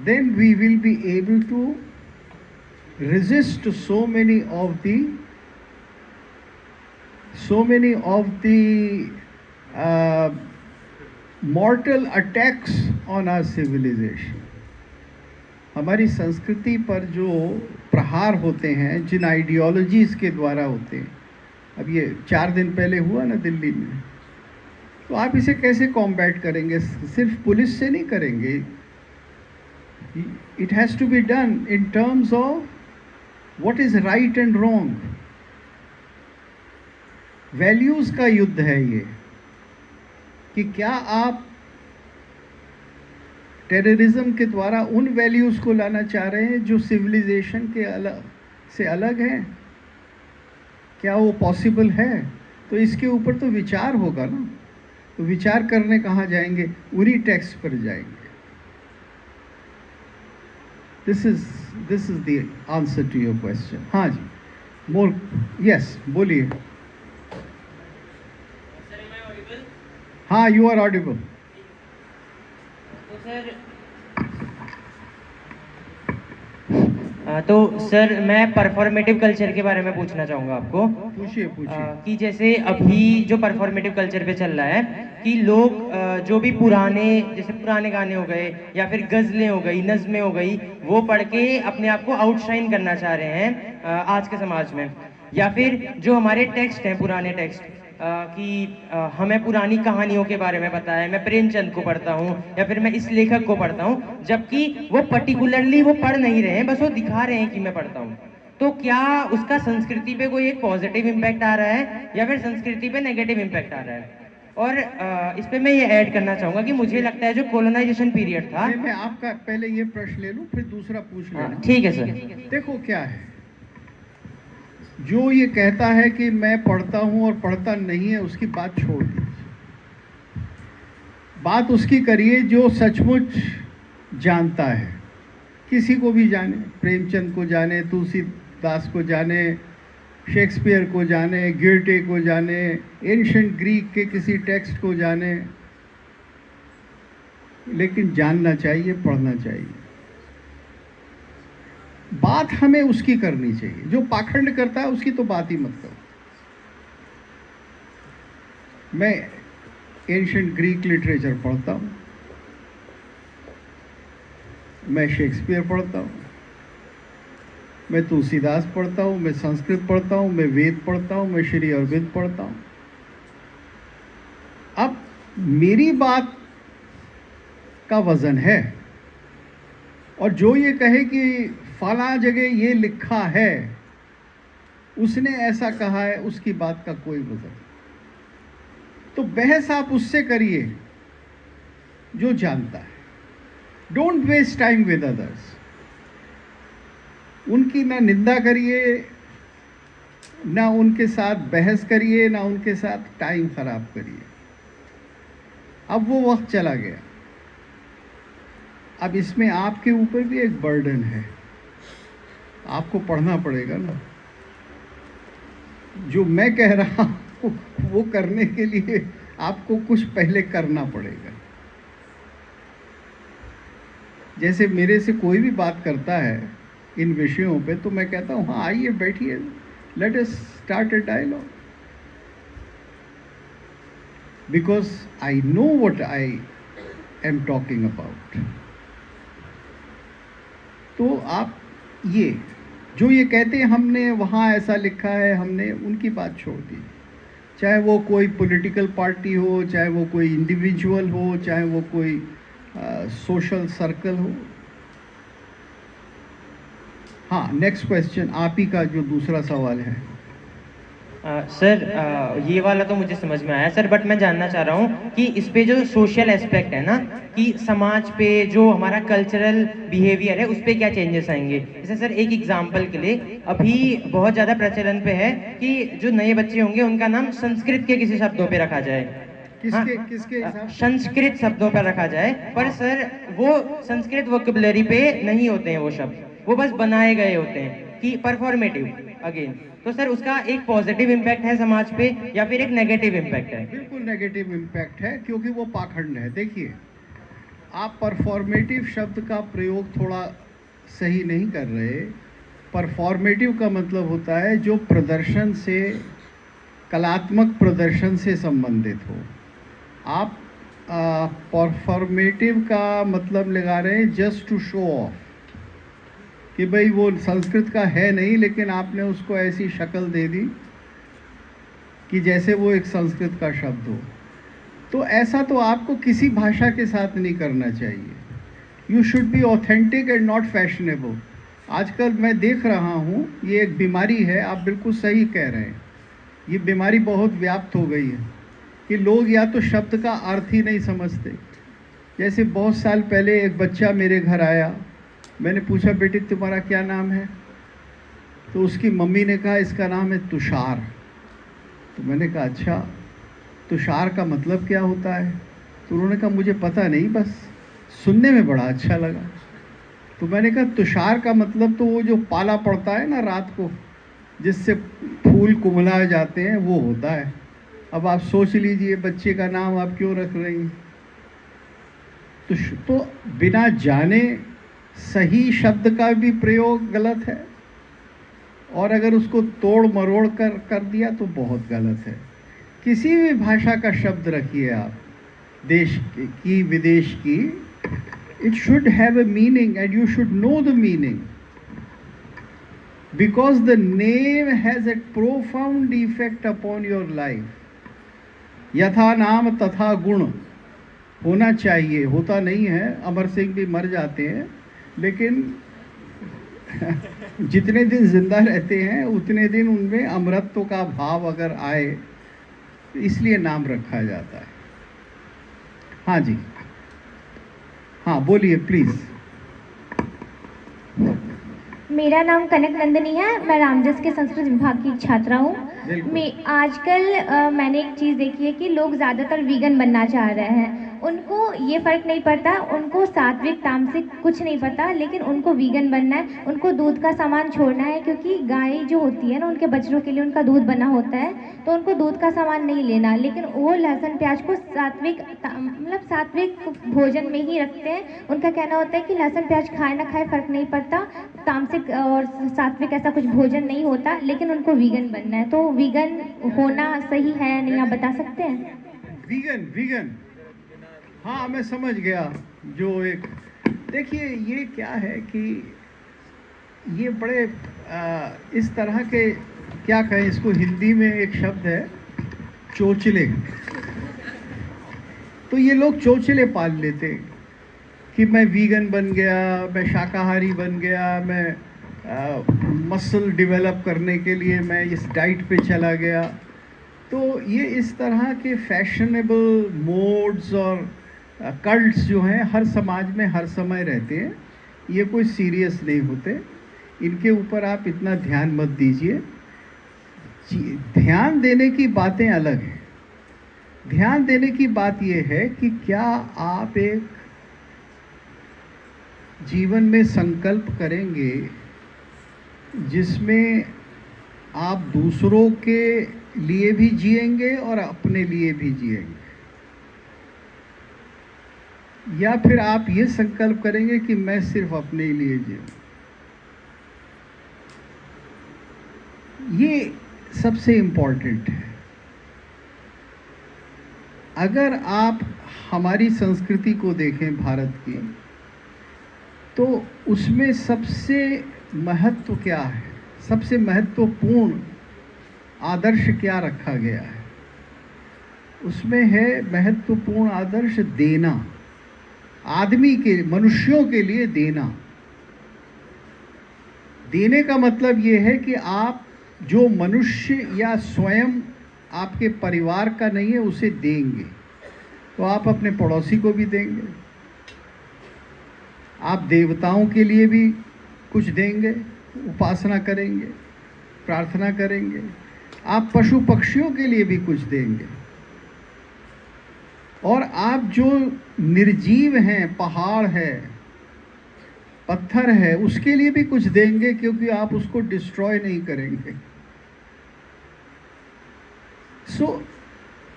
then we will be able to resist so many of the mortal attacks on our civilization. हमारी संस्कृति पर जो प्रहार होते हैं, जिन ideologies के द्वारा होते हैं, अब ये 4 दिन पहले हुआ ना दिल्ली में, तो आप इसे कैसे कॉम्बैट करेंगे? सिर्फ पुलिस से नहीं करेंगे। It has to be done in terms of what is right and wrong. Values का युद्ध है ये, कि क्या आप टेररिज्म के द्वारा उन वैल्यूज़ को लाना चाह रहे हैं जो सिविलाइजेशन के अलग हैं? क्या वो पॉसिबल है? तो इसके ऊपर तो विचार होगा ना। तो विचार करने कहाँ जाएंगे? उन्हीं टेक्स्ट पर जाएंगे। This is the answer to your question. हाँ जी, मोर, यस, बोलिए। हाँ, यू आर ऑडिबल। तो सर मैं परफॉर्मेटिव कल्चर के बारे में पूछना चाहूँगा आपको। पूछिए। कि जैसे अभी जो परफॉर्मेटिव कल्चर पे चल रहा है कि लोग जो भी जैसे पुराने गाने हो गए या फिर गज़लें हो गई, नज़में हो गई, वो पढ़ के अपने आप को आउटशाइन करना चाह रहे हैं आज के समाज में। या फिर जो हमारे टेक्स्ट हैं, पुराने टेक्स्ट, कि हमें पुरानी कहानियों के बारे में पता है, मैं प्रेमचंद को पढ़ता हूँ या फिर मैं इस लेखक को पढ़ता हूँ, जबकि वो पर्टिकुलरली वो पढ़ नहीं रहे हैं, बस वो दिखा रहे हैं कि मैं पढ़ता हूँ। तो क्या उसका संस्कृति पे कोई एक पॉजिटिव इम्पैक्ट आ रहा है या फिर संस्कृति पे नेगेटिव इम्पैक्ट आ रहा है? और इस पे मैं ये ऐड करना चाहूँगा कि मुझे लगता है जो कॉलोनाइजेशन पीरियड था। मैं आपका पहले ये प्रश्न ले लूँ, फिर दूसरा पूछ लेना। ठीक है सर। देखो क्या है, जो ये कहता है कि मैं पढ़ता हूँ और पढ़ता नहीं है, उसकी बात छोड़ दीजिए। बात उसकी करिए जो सचमुच जानता है, किसी को भी जाने, प्रेमचंद को जाने, तुलसीदास को जाने, शेक्सपियर को जाने, ग्योटे को जाने, एंशिएंट ग्रीक के किसी टेक्स्ट को जाने, लेकिन जानना चाहिए, पढ़ना चाहिए। बात हमें उसकी करनी चाहिए, जो पाखंड करता है उसकी तो बात ही मत करो। मैं एंशिएंट ग्रीक लिटरेचर पढ़ता हूँ, मैं शेक्सपियर पढ़ता हूँ, मैं तुलसीदास पढ़ता हूँ, मैं संस्कृत पढ़ता हूँ, मैं वेद पढ़ता हूँ, मैं श्री अरविंद पढ़ता हूँ। अब मेरी बात का वजन है, और जो ये कहे कि फला जगह ये लिखा है, उसने ऐसा कहा है, उसकी बात का कोई वजन नहीं। तो बहस आप उससे करिए जो जानता है। Don't waste time with others. उनकी ना निंदा करिए, ना उनके साथ बहस करिए, ना उनके साथ टाइम खराब करिए। अब वो वक्त चला गया। अब इसमें आपके ऊपर भी एक बर्डन है, आपको पढ़ना पड़ेगा ना। जो मैं कह रहा हूँ वो करने के लिए आपको कुछ पहले करना पड़ेगा। जैसे मेरे से कोई भी बात करता है इन विषयों पे, तो मैं कहता हूँ हाँ आइए बैठिए, let us start a dialogue, because I know what I am talking about. तो आप ये जो ये कहते हैं हमने वहाँ ऐसा लिखा है, हमने, उनकी बात छोड़ दी। चाहे वो कोई पॉलिटिकल पार्टी हो, चाहे वो कोई इंडिविजुअल हो, चाहे वो कोई सोशल सर्कल हो। हाँ, नेक्स्ट क्वेश्चन आप ही का जो दूसरा सवाल है। सर ये वाला तो मुझे समझ में आया सर, बट मैं जानना चाह रहा हूँ कि इस पे जो सोशल एस्पेक्ट है ना, कि समाज पे जो हमारा कल्चरल बिहेवियर है उस पे क्या चेंजेस आएंगे। जैसे सर एक एग्जांपल के लिए, अभी बहुत ज़्यादा प्रचलन पे है कि जो नए बच्चे होंगे उनका नाम संस्कृत के किसी शब्दों पे रखा जाए। किसके हिसाब? संस्कृत शब्दों पर रखा जाए, पर सर वो संस्कृत वोकैबुलरी पे नहीं होते हैं वो शब्द, वो बस बनाए गए होते हैं कि परफॉर्मेटिव अगेन। तो सर उसका एक पॉजिटिव इम्पैक्ट है समाज पे या फिर एक नेगेटिव इम्पैक्ट है? बिल्कुल नेगेटिव इम्पैक्ट है, क्योंकि वो पाखंड है। देखिए, आप परफॉर्मेटिव शब्द का प्रयोग थोड़ा सही नहीं कर रहे। परफॉर्मेटिव का मतलब होता है जो प्रदर्शन से, कलात्मक प्रदर्शन से संबंधित हो। आप परफॉर्मेटिव का मतलब लगा रहे हैं जस्ट टू शो ऑफ, कि भाई वो संस्कृत का है नहीं, लेकिन आपने उसको ऐसी शक्ल दे दी कि जैसे वो एक संस्कृत का शब्द हो। तो ऐसा तो आपको किसी भाषा के साथ नहीं करना चाहिए। You should be authentic and not fashionable. आजकल मैं देख रहा हूँ ये एक बीमारी है, आप बिल्कुल सही कह रहे हैं। ये बीमारी बहुत व्याप्त हो गई है कि लोग या तो शब्द का अर्थ ही नहीं समझते। जैसे बहुत साल पहले एक बच्चा मेरे घर आया, मैंने पूछा बेटे तुम्हारा क्या नाम है? तो उसकी मम्मी ने कहा इसका नाम है तुषार। तो मैंने कहा अच्छा, तुषार का मतलब क्या होता है? तो उन्होंने कहा मुझे पता नहीं, बस सुनने में बड़ा अच्छा लगा। तो मैंने कहा तुषार का मतलब तो वो जो पाला पड़ता है ना रात को, जिससे फूल कुमलाए जाते हैं, वो होता है। अब आप सोच लीजिए बच्चे का नाम आप क्यों रख रही हैं? तो बिना जाने सही शब्द का भी प्रयोग गलत है, और अगर उसको तोड़ मरोड़ कर दिया तो बहुत गलत है। किसी भी भाषा का शब्द रखिए आप, देश की विदेश की, it should have a meaning and you should know the meaning, because the name has a profound effect upon your life. यथा नाम तथा गुण होना चाहिए, होता नहीं है। अमर सिंह भी मर जाते हैं, लेकिन जितने दिन जिंदा रहते हैं उतने दिन उनमें अमरत्व का भाव अगर आए, तो इसलिए नाम रखा जाता है। हाँ जी, हाँ बोलिए प्लीज़। मेरा नाम कनक नंदिनी है, मैं रामजस के संस्कृत विभाग की छात्रा हूँ। बिल्कुल। आजकल मैंने एक चीज़ देखी है कि लोग ज़्यादातर वीगन बनना चाह रहे हैं। उनको ये फ़र्क नहीं पड़ता, उनको सात्विक तामसिक कुछ नहीं पता, लेकिन उनको वीगन बनना है, उनको दूध का सामान छोड़ना है, क्योंकि गाय जो होती है ना उनके बच्चों के लिए उनका दूध बना होता है, तो उनको दूध का सामान नहीं लेना, लेकिन वो लहसुन प्याज को मतलब सात्विक भोजन में ही रखते हैं। उनका कहना होता है कि लहसुन प्याज खाए ना खाए फ़र्क नहीं पड़ता, तामसिक और सात्विक ऐसा कुछ भोजन नहीं होता, लेकिन उनको वीगन बनना है। तो वीगन होना सही है या नहीं, आप बता सकते हैं? वीगन हाँ, मैं समझ गया। जो एक देखिए, ये क्या है कि ये बड़े इस तरह के, क्या कहें इसको, हिंदी में एक शब्द है चोचले। तो ये लोग चोचले पाल लेते कि मैं वीगन बन गया, मैं शाकाहारी बन गया, मैं मसल डेवलप करने के लिए मैं इस डाइट पे चला गया। तो ये इस तरह के फैशनेबल मोड्स और कल्ट्स जो हैं हर समाज में हर समय रहते हैं। ये कोई सीरियस नहीं होते, इनके ऊपर आप इतना ध्यान मत दीजिए। ध्यान देने की बातें अलग हैं। ध्यान देने की बात यह है कि क्या आप एक जीवन में संकल्प करेंगे जिसमें आप दूसरों के लिए भी जिएंगे और अपने लिए भी जिएंगे, या फिर आप ये संकल्प करेंगे कि मैं सिर्फ अपने लिए जीऊं। ये सबसे इम्पोर्टेंट है। अगर आप हमारी संस्कृति को देखें भारत की, तो उसमें सबसे महत्व क्या है, सबसे महत्वपूर्ण आदर्श क्या रखा गया है? उसमें है महत्वपूर्ण आदर्श देना, आदमी के, मनुष्यों के लिए देना। देने का मतलब ये है कि आप जो मनुष्य या स्वयं आपके परिवार का नहीं है उसे देंगे, तो आप अपने पड़ोसी को भी देंगे, आप देवताओं के लिए भी कुछ देंगे, उपासना करेंगे, प्रार्थना करेंगे, आप पशु पक्षियों के लिए भी कुछ देंगे, और आप जो निर्जीव हैं, पहाड़ है, पत्थर है, उसके लिए भी कुछ देंगे, क्योंकि आप उसको डिस्ट्रॉय नहीं करेंगे। So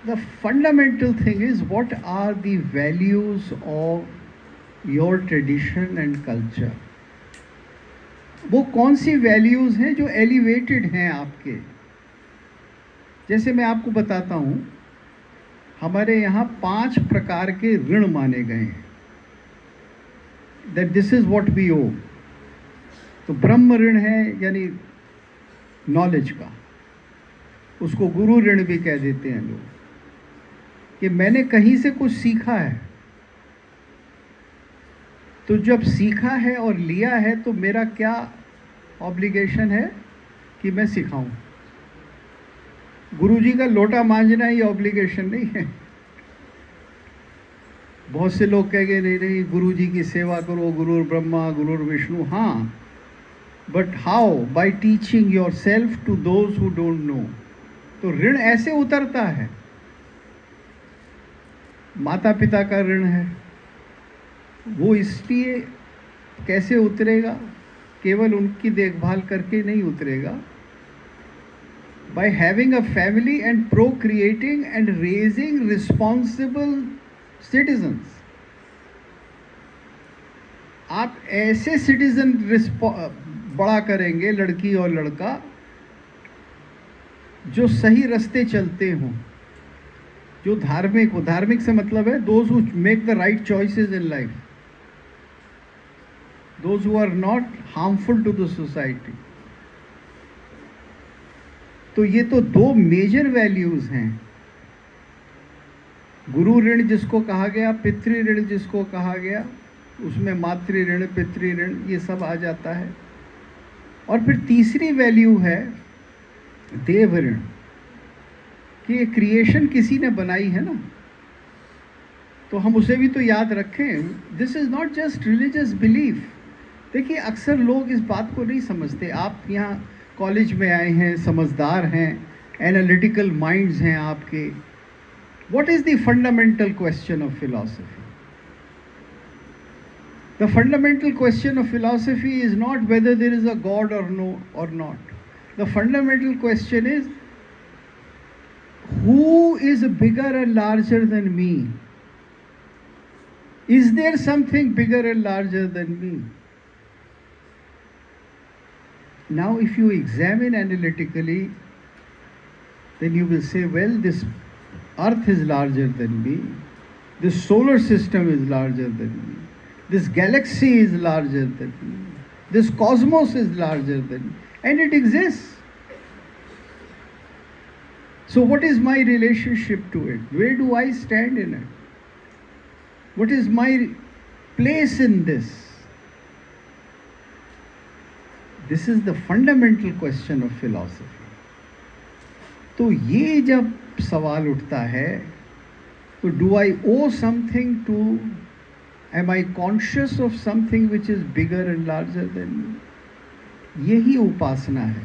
the fundamental thing is, what are the values of your tradition and culture? वो कौन सी वैल्यूज़ हैं जो एलिवेटेड हैं आपके? जैसे मैं आपको बताता हूँ, हमारे यहाँ 5 प्रकार के ऋण माने गए हैं, that this is what we owe। तो ब्रह्म ऋण है, यानी नॉलेज का, उसको गुरु ऋण भी कह देते हैं लोग, कि मैंने कहीं से कुछ सीखा है, तो जब सीखा है और लिया है तो मेरा क्या ऑब्लिगेशन है कि मैं सिखाऊं। गुरुजी का लोटा मांझना ये ऑब्लिगेशन नहीं है। बहुत से लोग कहेंगे नहीं नहीं, गुरुजी की सेवा करो, गुरु ब्रह्मा गुरु विष्णु, हाँ, but how? By teaching yourself to those who don't know. तो ऋण ऐसे उतरता है। माता पिता का ऋण है, वो इसलिए कैसे उतरेगा? केवल उनकी देखभाल करके नहीं उतरेगा। By having a family and प्रोक्रिएटिंग and raising responsible citizens. आप ऐसे सिटीजन बड़ा करेंगे, लड़की और लड़का, जो सही रास्ते चलते हों, जो धार्मिक हो। धार्मिक से मतलब है those who make the right choices in life, those who are not harmful to the society. तो ये तो 2 मेजर वैल्यूज हैं। गुरु ऋण जिसको कहा गया, पितृ ऋण जिसको कहा गया, उसमें मातृ ऋण, पितृ ऋण, ये सब आ जाता है। और फिर तीसरी वैल्यू है देव ऋण, कि ये क्रिएशन किसी ने बनाई है ना, तो हम उसे भी तो याद रखें। This is not just religious belief. देखिए, अक्सर लोग इस बात को नहीं समझते। आप यहाँ कॉलेज में आए हैं, समझदार हैं, एनालिटिकल माइंड्स हैं आपके, What is the fundamental question of philosophy? The fundamental question of philosophy is not whether there is a God or no or not. The fundamental question is, who is bigger and larger than me? Is there something bigger and larger than me? Now, if you examine analytically, then you will say, well, this earth is larger than me, this solar system is larger than me, this galaxy is larger than me, this cosmos is larger than me, and it exists. So what is my relationship to it? Where do I stand in it? What is my place in this? This is the fundamental question of philosophy. तो ये जब सवाल उठता है, तो do I owe something to, am I conscious of something which is bigger and larger than me? यही उपासना है,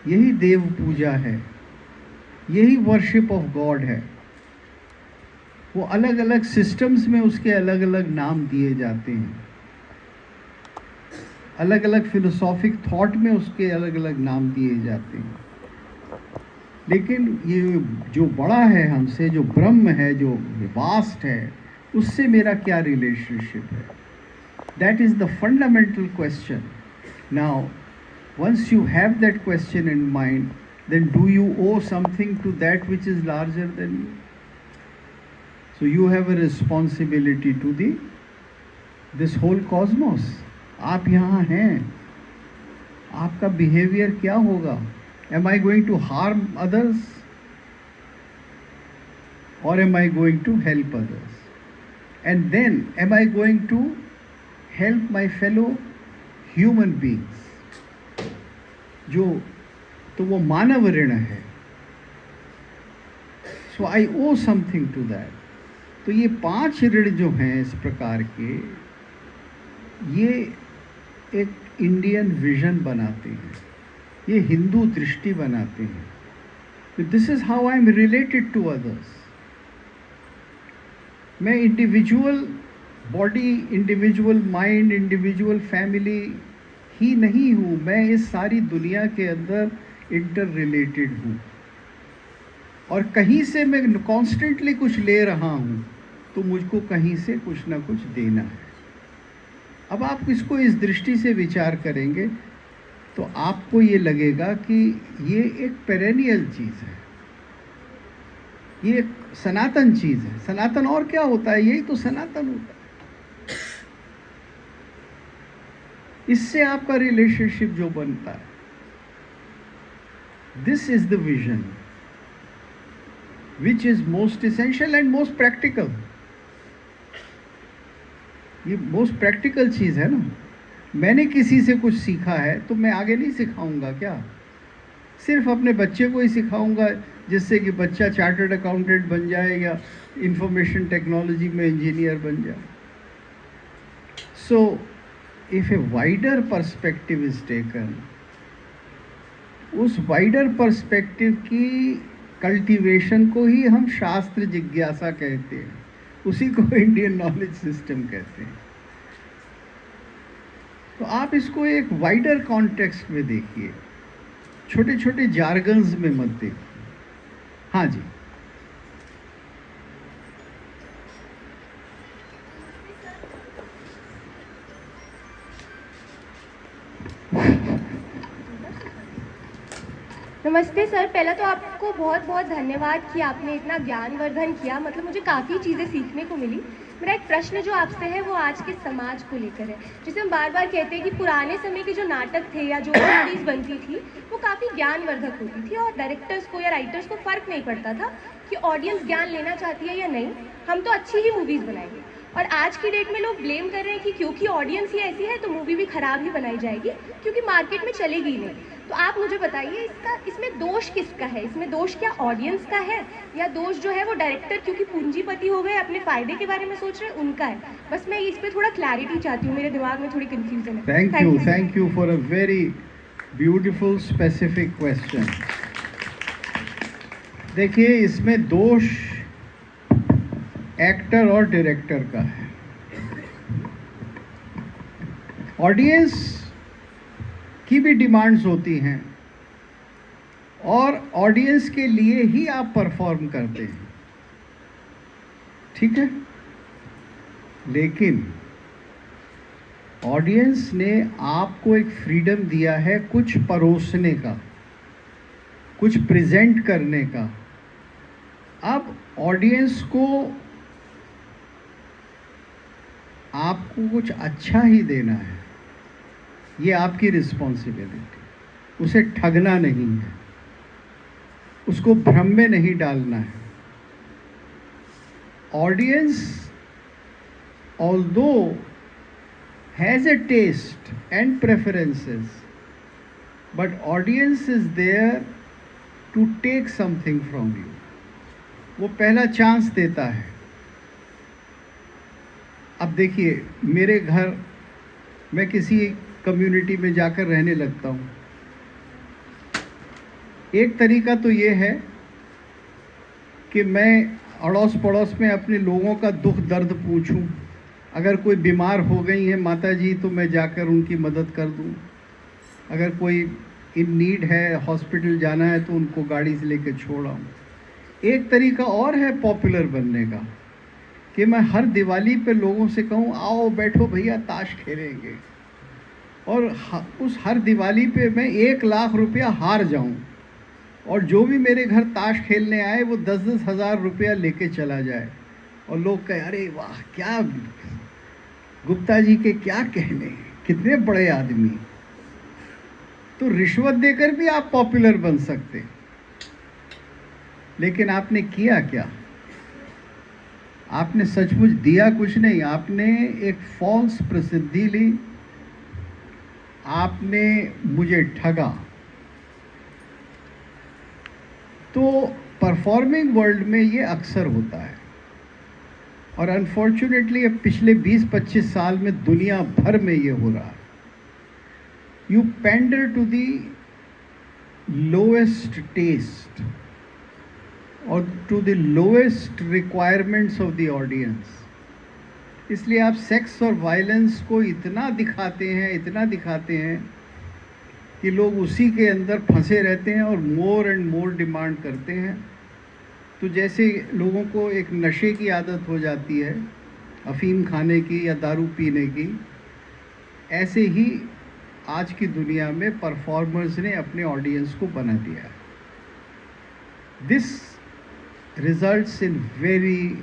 यही देव पूजा है, यही वर्शिप ऑफ गॉड है. वो अलग अलग सिस्टम्स में उसके अलग अलग नाम दिए जाते हैं, अलग अलग फिलोसॉफिक थॉट में उसके अलग अलग नाम दिए जाते हैं. लेकिन ये जो बड़ा है हमसे, जो ब्रह्म है, जो वास्ट है, उससे मेरा क्या रिलेशनशिप है? That is the fundamental question. Now once you have that question in mind, then do you owe something to that which is larger than you? So you have a responsibility to this whole cosmos. आप यहाँ हैं, आपका behavior क्या होगा? Am I going to harm others? Or am I going to help others? And then, am I going to help my fellow human beings? जो तो वो मानव ऋण है. So I owe something to that. तो ये 5 ऋण जो हैं इस प्रकार के, ये एक इंडियन विजन बनाते हैं, ये हिंदू दृष्टि बनाते हैं. This is how I am related to others. मैं individual body, individual mind, individual family ही नहीं हूँ, मैं इस सारी दुनिया के अंदर इंटर रिलेटेड हूँ. और कहीं से मैं कॉन्स्टेंटली कुछ ले रहा हूँ, तो मुझको कहीं से कुछ ना कुछ देना है. अब आप इसको इस दृष्टि से विचार करेंगे तो आपको ये लगेगा कि ये एक पेरेनियल चीज़ है, ये एक सनातन चीज़ है. सनातन और क्या होता है? यही तो सनातन होता है. इससे आपका रिलेशनशिप जो बनता है, this is the vision which is most essential and most practical. ये मोस्ट प्रैक्टिकल चीज़ है ना. मैंने किसी से कुछ सीखा है तो मैं आगे नहीं सिखाऊंगा क्या? सिर्फ अपने बच्चे को ही सिखाऊंगा, जिससे कि बच्चा चार्टर्ड अकाउंटेंट बन जाए या इंफॉर्मेशन टेक्नोलॉजी में इंजीनियर बन जाए. So if a wider perspective is taken, उस वाइडर पर्सपेक्टिव की कल्टीवेशन को ही हम शास्त्र जिज्ञासा कहते हैं, उसी को इंडियन नॉलेज सिस्टम कहते हैं. तो आप इसको एक वाइडर कॉन्टेक्स्ट में देखिए, छोटे छोटे जार्गन्स में मत देखिए. हाँ जी. नमस्ते सर, पहला तो आपको बहुत बहुत धन्यवाद कि आपने इतना ज्ञानवर्धन किया. मतलब मुझे काफ़ी चीज़ें सीखने को मिली. मेरा एक प्रश्न जो आपसे है वो आज के समाज को लेकर है. जैसे हम बार बार कहते हैं कि पुराने समय के जो नाटक थे या जो मूवीज़ बनती थी वो काफ़ी ज्ञानवर्धक होती थी और डायरेक्टर्स को या राइटर्स को फ़र्क नहीं पड़ता था कि ऑडियंस ज्ञान लेना चाहती है या नहीं, हम तो अच्छी ही मूवीज़ बनाएंगे. और आज की डेट में लोग ब्लेम कर रहे हैं कि क्योंकि ऑडियंस ही ऐसी है तो मूवी भी ख़राब ही बनाई जाएगी, क्योंकि मार्केट में चलेगी ही नहीं. तो आप मुझे बताइए इसमें दोष किसका है? इसमें दोष क्या ऑडियंस का है या दोष जो है वो डायरेक्टर क्योंकि पूंजीपति हो गए अपने फ़ायदे के बारे में सोच रहे हैं उनका है? बस मैं इस पर थोड़ा क्लैरिटी चाहती हूँ, मेरे दिमाग में थोड़ी कन्फ्यूजन है. Thank you for a very beautiful specific question. देखिए, इसमें दोष एक्टर और डायरेक्टर का है। ऑडियंस की भी डिमांड्स होती हैं और ऑडियंस के लिए ही आप परफॉर्म करते हैं, ठीक है। लेकिन ऑडियंस ने आपको एक फ्रीडम दिया है कुछ परोसने का, कुछ प्रेजेंट करने का। अब ऑडियंस को आपको कुछ अच्छा ही देना है, ये आपकी रिस्पॉन्सिबिलिटी। उसे ठगना नहीं है, उसको भ्रम में नहीं डालना है। Audience although has a taste and preferences, but audience is there to take something from you. वो पहला चांस देता है। अब देखिए, मेरे घर, मैं किसी कम्युनिटी में जाकर रहने लगता हूँ, एक तरीका तो ये है कि मैं अड़ोस पड़ोस में अपने लोगों का दुख दर्द पूछूं। अगर कोई बीमार हो गई है माता जी तो मैं जाकर उनकी मदद कर दूं। अगर कोई इन नीड है, हॉस्पिटल जाना है तो उनको गाड़ी से लेकर छोड़ आऊँ। एक तरीका और है पॉपुलर बनने का कि मैं हर दिवाली पे लोगों से कहूँ, आओ बैठो भैया ताश खेलेंगे, और उस हर दिवाली पे मैं 1 लाख रुपया हार जाऊँ और जो भी मेरे घर ताश खेलने आए वो 10-10 हज़ार रुपया लेके चला जाए और लोग कहे, अरे वाह, क्या गुप्ता जी के क्या कहने, कितने बड़े आदमी। तो रिश्वत देकर भी आप पॉपुलर बन सकते, लेकिन आपने किया क्या? आपने सचमुच दिया कुछ नहीं, आपने एक फॉल्स प्रसिद्धि ली, आपने मुझे ठगा। तो परफॉर्मिंग वर्ल्ड में ये अक्सर होता है और अनफॉर्चुनेटली अब पिछले 20-25 साल में दुनिया भर में ये हो रहा है। You pander to the lowest taste और to the lowest requirements of the audience. इसलिए आप सेक्स और वायलेंस को इतना दिखाते हैं कि लोग उसी के अंदर फंसे रहते हैं और मोर एंड मोर डिमांड करते हैं। तो जैसे लोगों को एक नशे की आदत हो जाती है, अफीम खाने की या दारू पीने की, ऐसे ही आज की दुनिया में परफॉर्मर्स ने अपने ऑडियंस को बना दिया है। This results in very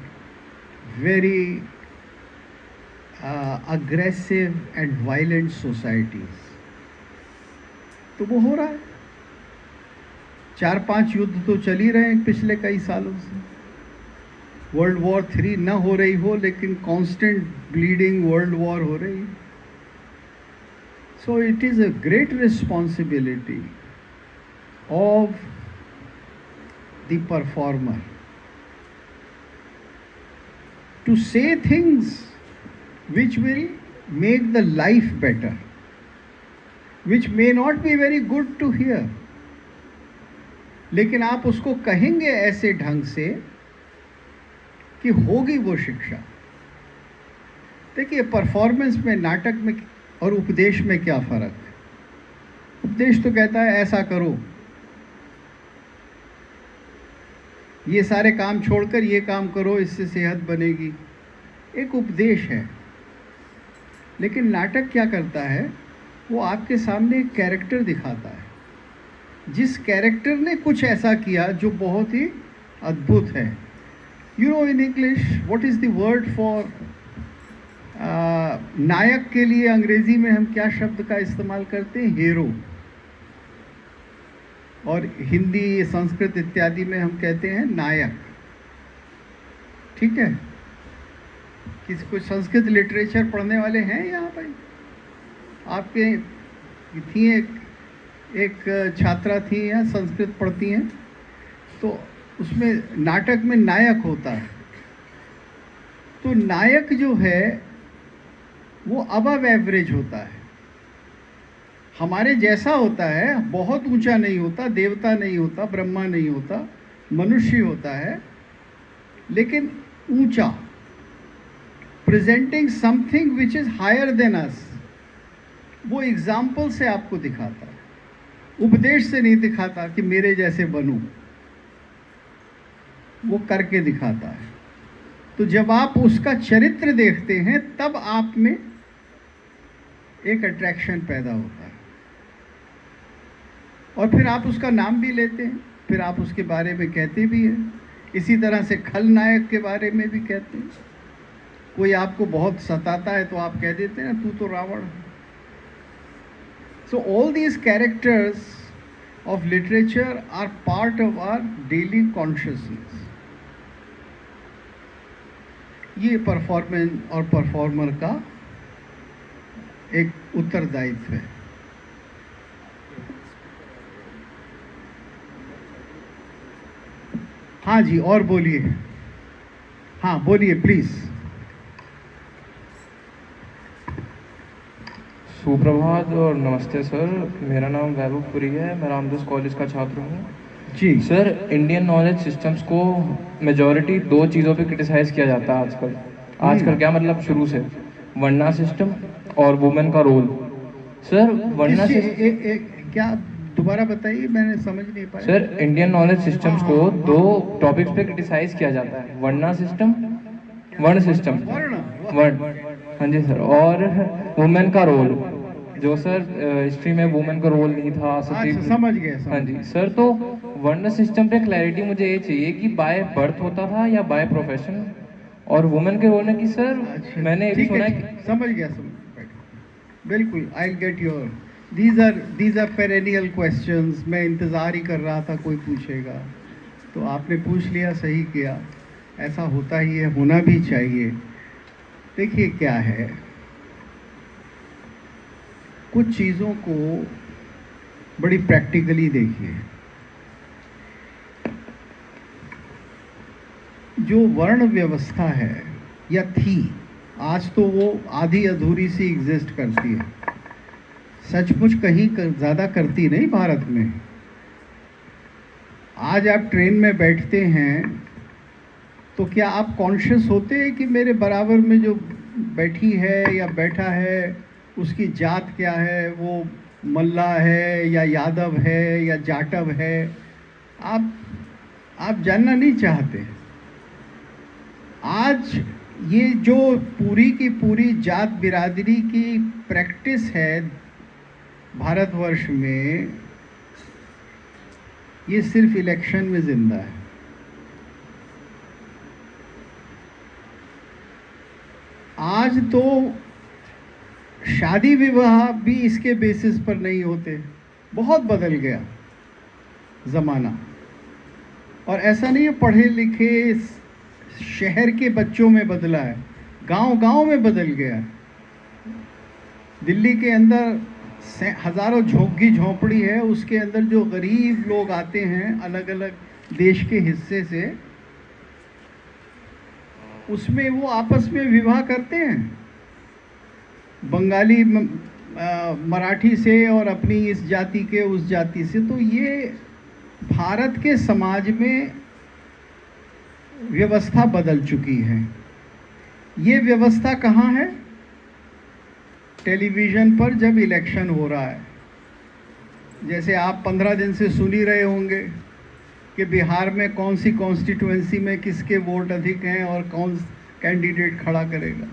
aggressive and violent societies. तो वो हो रहा है। 4-5 युद्ध तो चल ही रहे हैं पिछले कई सालों से। वर्ल्ड वॉर 3 ना हो रही हो, लेकिन कांस्टेंट ब्लीडिंग वर्ल्ड वॉर हो रही है। So it is a great responsibility of the performer to say things which will make the life better, which may not be very good to hear, लेकिन आप उसको कहेंगे ऐसे ढंग से कि होगी वो शिक्षा। देखिए, परफॉर्मेंस में, नाटक में और उपदेश में क्या फ़र्क है? उपदेश तो कहता है ऐसा करो, ये सारे काम छोड़कर ये काम करो, इससे सेहत बनेगी, एक उपदेश है। लेकिन नाटक क्या करता है, वो आपके सामने एक कैरेक्टर दिखाता है, जिस कैरेक्टर ने कुछ ऐसा किया जो बहुत ही अद्भुत है। You know, in English what is the word for नायक के लिए अंग्रेजी में हम क्या शब्द का इस्तेमाल करते हैं? हीरो। और हिंदी, संस्कृत इत्यादि में हम कहते हैं नायक। ठीक है? किसी कुछ संस्कृत लिटरेचर पढ़ने वाले हैं यहाँ पर? आपके थी एक छात्रा थी यहाँ, संस्कृत पढ़ती हैं, तो उसमें नाटक में नायक होता है। तो नायक जो है वो अबव एवरेज होता है, हमारे जैसा होता है, बहुत ऊंचा नहीं होता, देवता नहीं होता, ब्रह्मा नहीं होता, मनुष्य होता है। लेकिन ऊंचा, presenting something which is higher than us, वो एग्जाम्पल से आपको दिखाता है, उपदेश से नहीं दिखाता कि मेरे जैसे बनूं, वो करके दिखाता है। तो जब आप उसका चरित्र देखते हैं तब आप में एक अट्रैक्शन पैदा होता है, और फिर आप उसका नाम भी लेते हैं, फिर आप उसके बारे में कहते भी हैं। इसी तरह से खलनायक के बारे में भी कहते हैं। कोई आपको बहुत सताता है तो आप कह देते हैं तू तो रावण है। So all these characters of literature are part of our daily consciousness. ये परफॉर्मेंस और परफॉर्मर का एक उत्तरदायित्व है। हाँ जी, और बोलिए। हाँ बोलिए प्लीज। सुप्रभात और नमस्ते सर, मेरा नाम वैभव पुरी है, मैं रामदास कॉलेज का छात्र हूँ जी सर। इंडियन नॉलेज सिस्टम्स को मेजॉरिटी दो चीज़ों पे क्रिटिसाइज किया जाता है आजकल क्या मतलब, शुरू से वर्णा सिस्टम और वुमेन का रोल। सर वर्णा क्या दोबारा बताइए, मैंने समझ नहीं पाया। सर इंडियन नॉलेज सिस्टम्स को दो टॉपिक्स पे क्रिटिसाइज किया जाता है, वर्णा सिस्टम, वर्ण सिस्टम, वर्ण, हाँ जी सर, और वुमेन का रोल, जो सर हिस्ट्री में वुमेन का रोल नहीं था। समझ गए। हाँ जी सर, तो वर्ण सिस्टम पे क्लैरिटी मुझे ये चाहिए कि बाय बर्थ होता था या बाय प्रोफेशन, और वुमेन के रोल में कि सर मैंने ये भी सुना है कि समझ गया बिल्कुल। I get your, these are perennial questions. मैं इंतज़ार ही कर रहा था कोई पूछेगा, तो आपने पूछ लिया, सही किया। ऐसा होता ही है, होना भी चाहिए। देखिए क्या है, कुछ चीज़ों को बड़ी प्रैक्टिकली देखिए। जो वर्ण व्यवस्था है या थी, आज तो वो आधी अधूरी सी एग्जिस्ट करती है, सचमुच कहीं ज़्यादा करती नहीं भारत में। आज आप ट्रेन में बैठते हैं तो क्या आप कॉन्शियस होते हैं कि मेरे बराबर में जो बैठी है या बैठा है उसकी जात क्या है, वो मल्ला है या यादव है या जाटव है? आप जानना नहीं चाहते। आज ये जो पूरी की पूरी जात बिरादरी की प्रैक्टिस है भारतवर्ष में, ये सिर्फ इलेक्शन में जिंदा है। आज तो शादी विवाह भी इसके बेसिस पर नहीं होते। बहुत बदल गया ज़माना। और ऐसा नहीं है पढ़े लिखे शहर के बच्चों में बदला है, गांव-गांव में बदल गया। दिल्ली के अंदर हज़ारों झोंकी झोंपड़ी है, उसके अंदर जो गरीब लोग आते हैं अलग अलग देश के हिस्से से, उसमें वो आपस में विवाह करते हैं, बंगाली मराठी से और अपनी इस जाति के उस जाति से। तो ये भारत के समाज में व्यवस्था बदल चुकी है। ये व्यवस्था कहाँ है? टेलीविज़न पर जब इलेक्शन हो रहा है। जैसे आप 15 दिन से सुन ही रहे होंगे कि बिहार में कौन सी कॉन्स्टिट्यूएंसी में किसके वोट अधिक हैं और कौन कैंडिडेट खड़ा करेगा।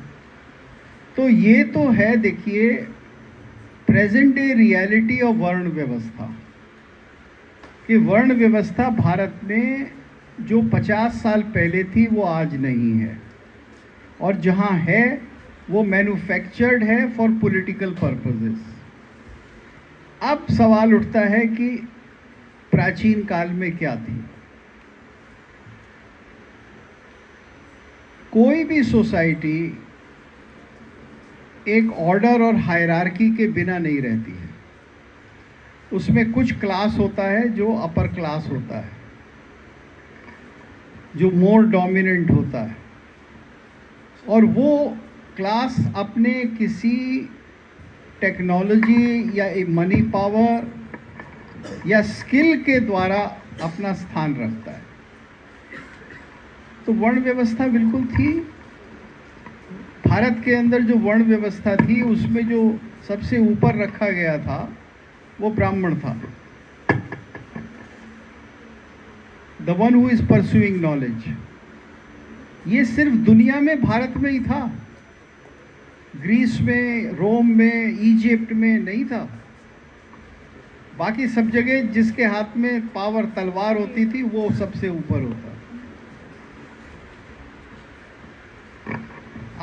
तो ये तो है, देखिए, प्रेजेंट डे रियलिटी ऑफ वर्ण व्यवस्था। कि वर्ण व्यवस्था भारत में जो 50 साल पहले थी वो आज नहीं है, और जहाँ है वो मैन्युफैक्चर्ड है फॉर पॉलिटिकल पर्पसेस। अब सवाल उठता है कि प्राचीन काल में क्या थी। कोई भी सोसाइटी एक ऑर्डर और हायरार्की के बिना नहीं रहती है। उसमें कुछ क्लास होता है जो अपर क्लास होता है, जो मोर डोमिनेंट होता है, और वो क्लास अपने किसी टेक्नोलॉजी या मनी पावर या स्किल के द्वारा अपना स्थान रखता है। तो वर्ण व्यवस्था बिल्कुल थी। भारत के अंदर जो वर्ण व्यवस्था थी उसमें जो सबसे ऊपर रखा गया था वो ब्राह्मण था, the one who is pursuing knowledge. ये सिर्फ दुनिया में भारत में ही था, ग्रीस में, रोम में, इजिप्ट में नहीं था। बाकी सब जगह जिसके हाथ में पावर तलवार होती थी वो सबसे ऊपर होता।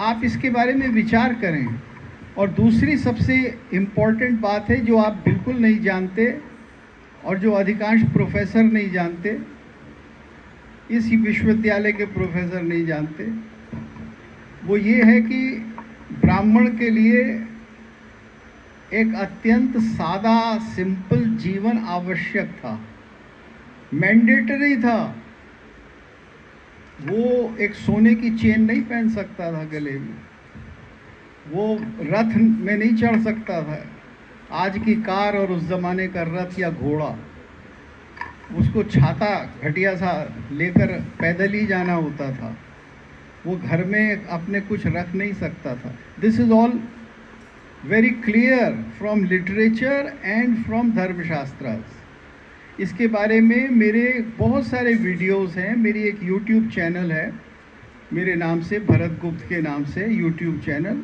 आप इसके बारे में विचार करें। और दूसरी सबसे इम्पॉर्टेंट बात है जो आप बिल्कुल नहीं जानते और जो अधिकांश प्रोफेसर नहीं जानते, इस विश्वविद्यालय के प्रोफेसर नहीं जानते, वो ये है कि ब्राह्मण के लिए एक अत्यंत सादा सिंपल जीवन आवश्यक था, मैंडेटरी था। वो एक सोने की चेन नहीं पहन सकता था गले में, वो रथ में नहीं चढ़ सकता था, आज की कार और उस जमाने का रथ या घोड़ा, उसको छाता घटिया सा लेकर पैदल ही जाना होता था। वो घर में अपने कुछ रख नहीं सकता था। This is all very clear from literature and from Dharmashastras. इसके बारे में मेरे बहुत सारे वीडियोस हैं। मेरी एक यूट्यूब चैनल है मेरे नाम से, भरत गुप्त के नाम से यूट्यूब चैनल,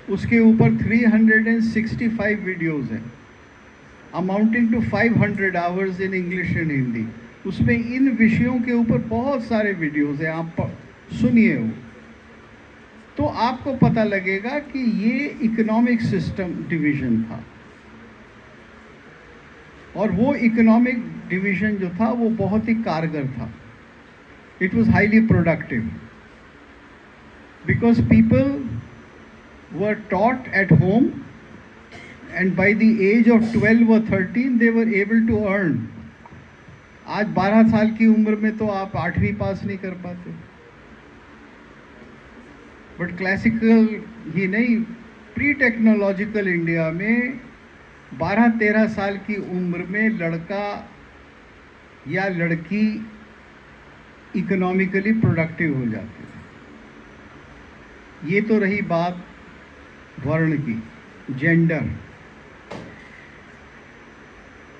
उसके ऊपर 365 वीडियोस हैं, amounting to 500 hours in English and Hindi. उसमें इन विषयों के ऊपर बहुत सारे वीडियोस हैं, आप सुनिए वो, तो आपको पता लगेगा कि ये इकोनॉमिक सिस्टम डिवीज़न था। और वो इकोनॉमिक डिवीज़न जो था वो बहुत ही कारगर था। It was highly productive because people were taught at home and by the age of 12 or 13 they were able to earn. आज 12 साल की उम्र में तो आप 8वीं पास नहीं कर पाते, बट क्लासिकल ही नहीं, प्री टेक्नोलॉजिकल इंडिया में 12-13 साल की उम्र में लड़का या लड़की इकोनॉमिकली प्रोडक्टिव हो जाते थे। ये तो रही बात वर्ण की, जेंडर।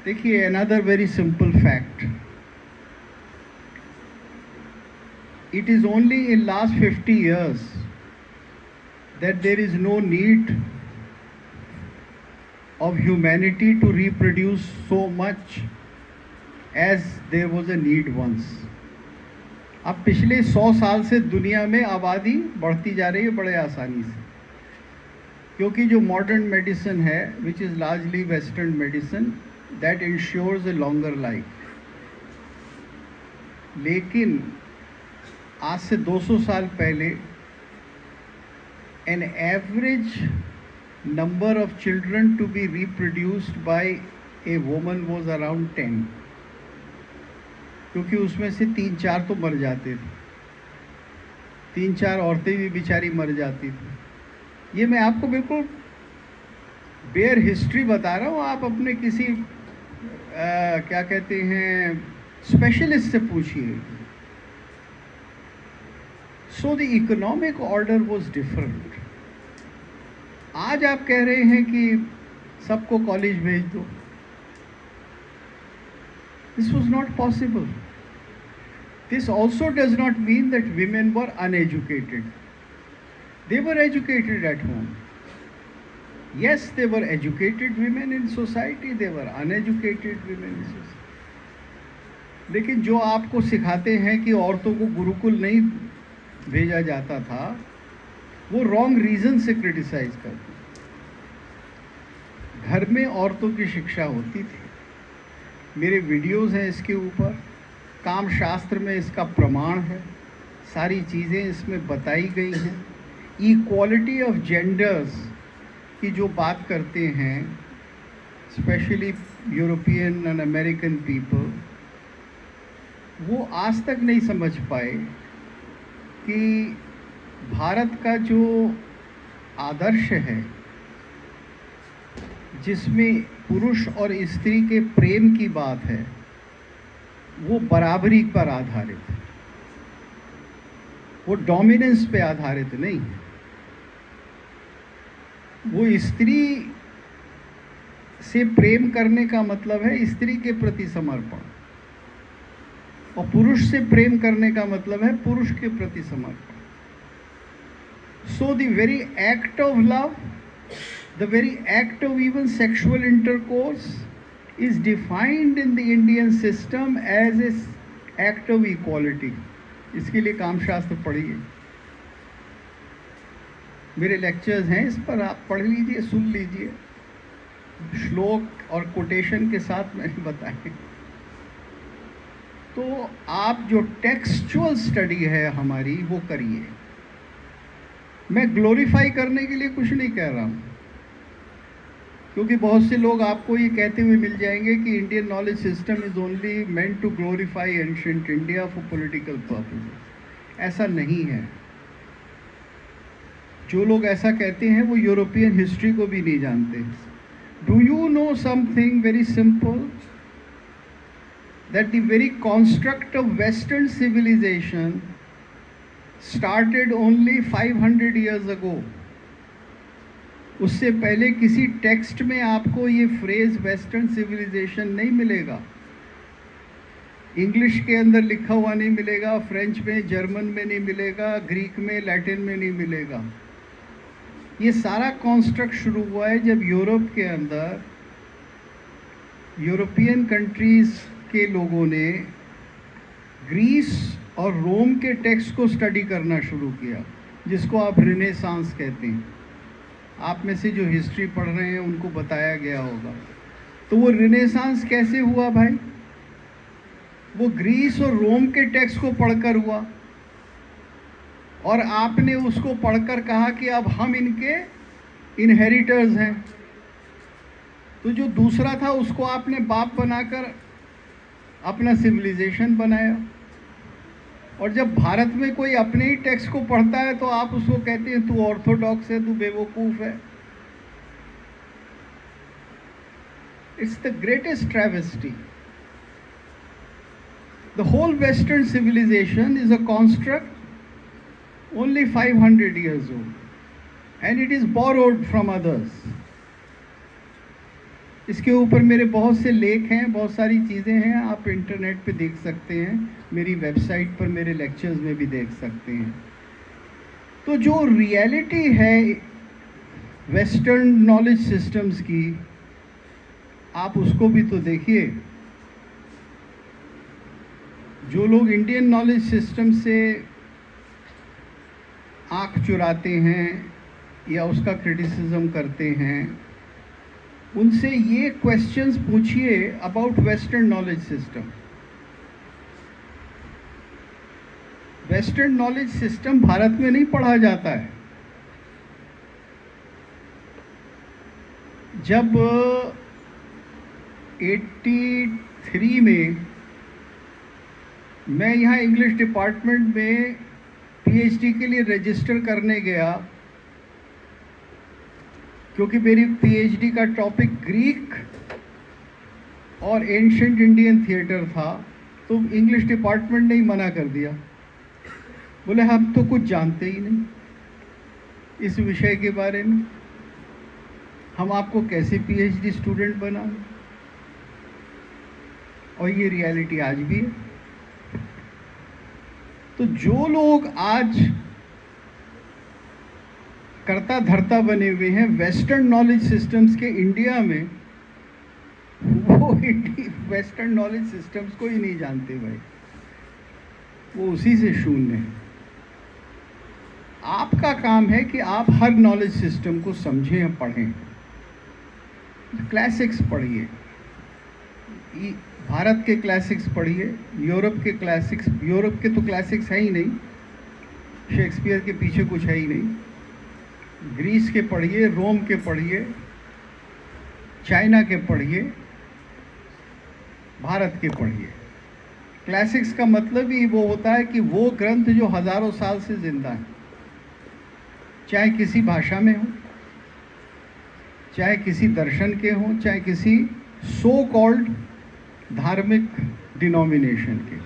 देखिए, another very simple fact, it is only in last 50 years that there is no need of humanity to reproduce so much as there was a need once. अब पिछले 100 साल से दुनिया में आबादी बढ़ती जा रही है बड़े आसानी से, क्योंकि जो मॉडर्न मेडिसिन है, which is largely western medicine, that ensures a longer life. लेकिन आज से 200 साल पहले an average number of children to be reproduced by a woman was around 10, क्योंकि उसमें से 3-4 तो मर जाते थे, 3-4 औरतें भी बेचारी मर जाती थी। ये मैं आपको बिल्कुल बेयर हिस्ट्री बता रहा हूँ, आप अपने किसी क्या कहते हैं स्पेशलिस्ट से पूछिए। So the economic order was different. आज आप कह रहे हैं कि सबको कॉलेज भेज दो, this was not possible. This also does not mean that women were uneducated, they were educated at home. Yes, they were educated women in society, they were uneducated women in society. लेकिन जो आपको सिखाते हैं कि औरतों को गुरुकुल नहीं भेजा जाता था, वो रॉन्ग रीज़न से क्रिटिसाइज करते। घर में औरतों की शिक्षा होती थी, मेरे वीडियोस हैं इसके ऊपर, काम शास्त्र में इसका प्रमाण है, सारी चीज़ें इसमें बताई गई हैं। इक्वालिटी ऑफ जेंडर्स की जो बात करते हैं, specially European and American people, वो आज तक नहीं समझ पाए कि भारत का जो आदर्श है, जिसमें पुरुष और स्त्री के प्रेम की बात है, वो बराबरी पर आधारित है। वो डोमिनेंस पे आधारित नहीं, वो स्त्री से प्रेम करने का मतलब है स्त्री के प्रति समर्पण, और पुरुष से प्रेम करने का मतलब है पुरुष के प्रति समर्पण. So the very act of love, the very act of even sexual intercourse is defined in the Indian system as an act of equality. इसके लिए कामशास्त्र पढ़िए, मेरे लेक्चर्स हैं इस पर, आप पढ़ लीजिए, सुन लीजिए, श्लोक और कोटेशन के साथ मैंने बताए. तो आप जो टेक्सचुअल स्टडी है हमारी वो करिए. मैं ग्लोरीफाई करने के लिए कुछ नहीं कह रहा हूँ, क्योंकि बहुत से लोग आपको ये कहते हुए मिल जाएंगे कि Indian knowledge system is only meant to glorify ancient India for political purposes. ऐसा नहीं है. जो लोग ऐसा कहते हैं वो यूरोपियन हिस्ट्री को भी नहीं जानते. Do you know something very simple, that the very construct of western civilisation started only 500 years ago. उससे पहले किसी टेक्स्ट में आपको ये फ्रेज वेस्टर्न सिविलाइजेशन नहीं मिलेगा. इंग्लिश के अंदर लिखा हुआ नहीं मिलेगा, फ्रेंच में, जर्मन में नहीं मिलेगा, ग्रीक में, लैटिन में नहीं मिलेगा. ये सारा कॉन्स्ट्रक्ट शुरू हुआ है जब यूरोप के अंदर यूरोपियन कंट्रीज़ के लोगों ने ग्रीस और रोम के टेक्स्ट को स्टडी करना शुरू किया, जिसको आप रिनेसांस कहते हैं. आप में से जो हिस्ट्री पढ़ रहे हैं उनको बताया गया होगा. तो वो रिनेसांस कैसे हुआ भाई? वो ग्रीस और रोम के टेक्स्ट को पढ़कर हुआ, और आपने उसको पढ़कर कहा कि अब हम इनके इनहेरिटर्स हैं. तो जो दूसरा था उसको आपने बाप बनाकर अपना सिविलाइजेशन बनाया. और जब भारत में कोई अपने ही टेक्स्ट को पढ़ता है तो आप उसको कहते हैं तू ऑर्थोडॉक्स है, तू बेवकूफ़ है. It's the greatest travesty. The whole western civilisation is a construct only 500 years old, and it is borrowed from others. इसके ऊपर मेरे बहुत से लेख हैं, बहुत सारी चीज़ें हैं, आप इंटरनेट पे देख सकते हैं, मेरी वेबसाइट पर मेरे लेक्चर्स में भी देख सकते हैं. तो जो रियलिटी है वेस्टर्न नॉलेज सिस्टम्स की, आप उसको भी तो देखिए. जो लोग इंडियन नॉलेज सिस्टम से आँख चुराते हैं या उसका क्रिटिसिज्म करते हैं, उनसे ये क्वेश्चंस पूछिए about western knowledge system. Western knowledge system Bharat में नहीं पढ़ा जाता है. जब 83 में मैं यहाँ इंग्लिश डिपार्टमेंट में पीएचडी के लिए रजिस्टर करने गया, क्योंकि मेरी पीएचडी का टॉपिक ग्रीक और एंशिएंट इंडियन थिएटर था, तो इंग्लिश डिपार्टमेंट ने ही मना कर दिया. बोले हम तो कुछ जानते ही नहीं इस विषय के बारे में, हम आपको कैसे पीएचडी स्टूडेंट बनाएं. और ये रियलिटी आज भी है. तो जो लोग आज करता धरता बने हुए हैं वेस्टर्न नॉलेज सिस्टम्स के इंडिया में, वो वेस्टर्न नॉलेज सिस्टम्स को ही नहीं जानते भाई. वो उसी से शून्य है. आपका काम है कि आप हर नॉलेज सिस्टम को समझें और पढ़ें. क्लासिक्स पढ़िए, भारत के क्लासिक्स पढ़िए, यूरोप के क्लासिक्स, यूरोप के तो क्लासिक्स है ही नहीं, शेक्सपियर के पीछे कुछ है ही नहीं. ग्रीस के पढ़िए, रोम के पढ़िए, चाइना के पढ़िए, भारत के पढ़िए. क्लासिक्स का मतलब ही वो होता है कि वो ग्रंथ जो हजारों साल से जिंदा है, चाहे किसी भाषा में हो, चाहे किसी दर्शन के हों, चाहे किसी सो कॉल्ड धार्मिक डिनोमिनेशन के.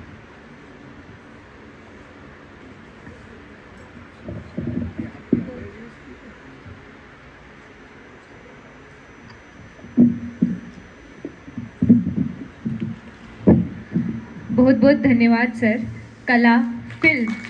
बहुत बहुत धन्यवाद सर। कला, फिल्म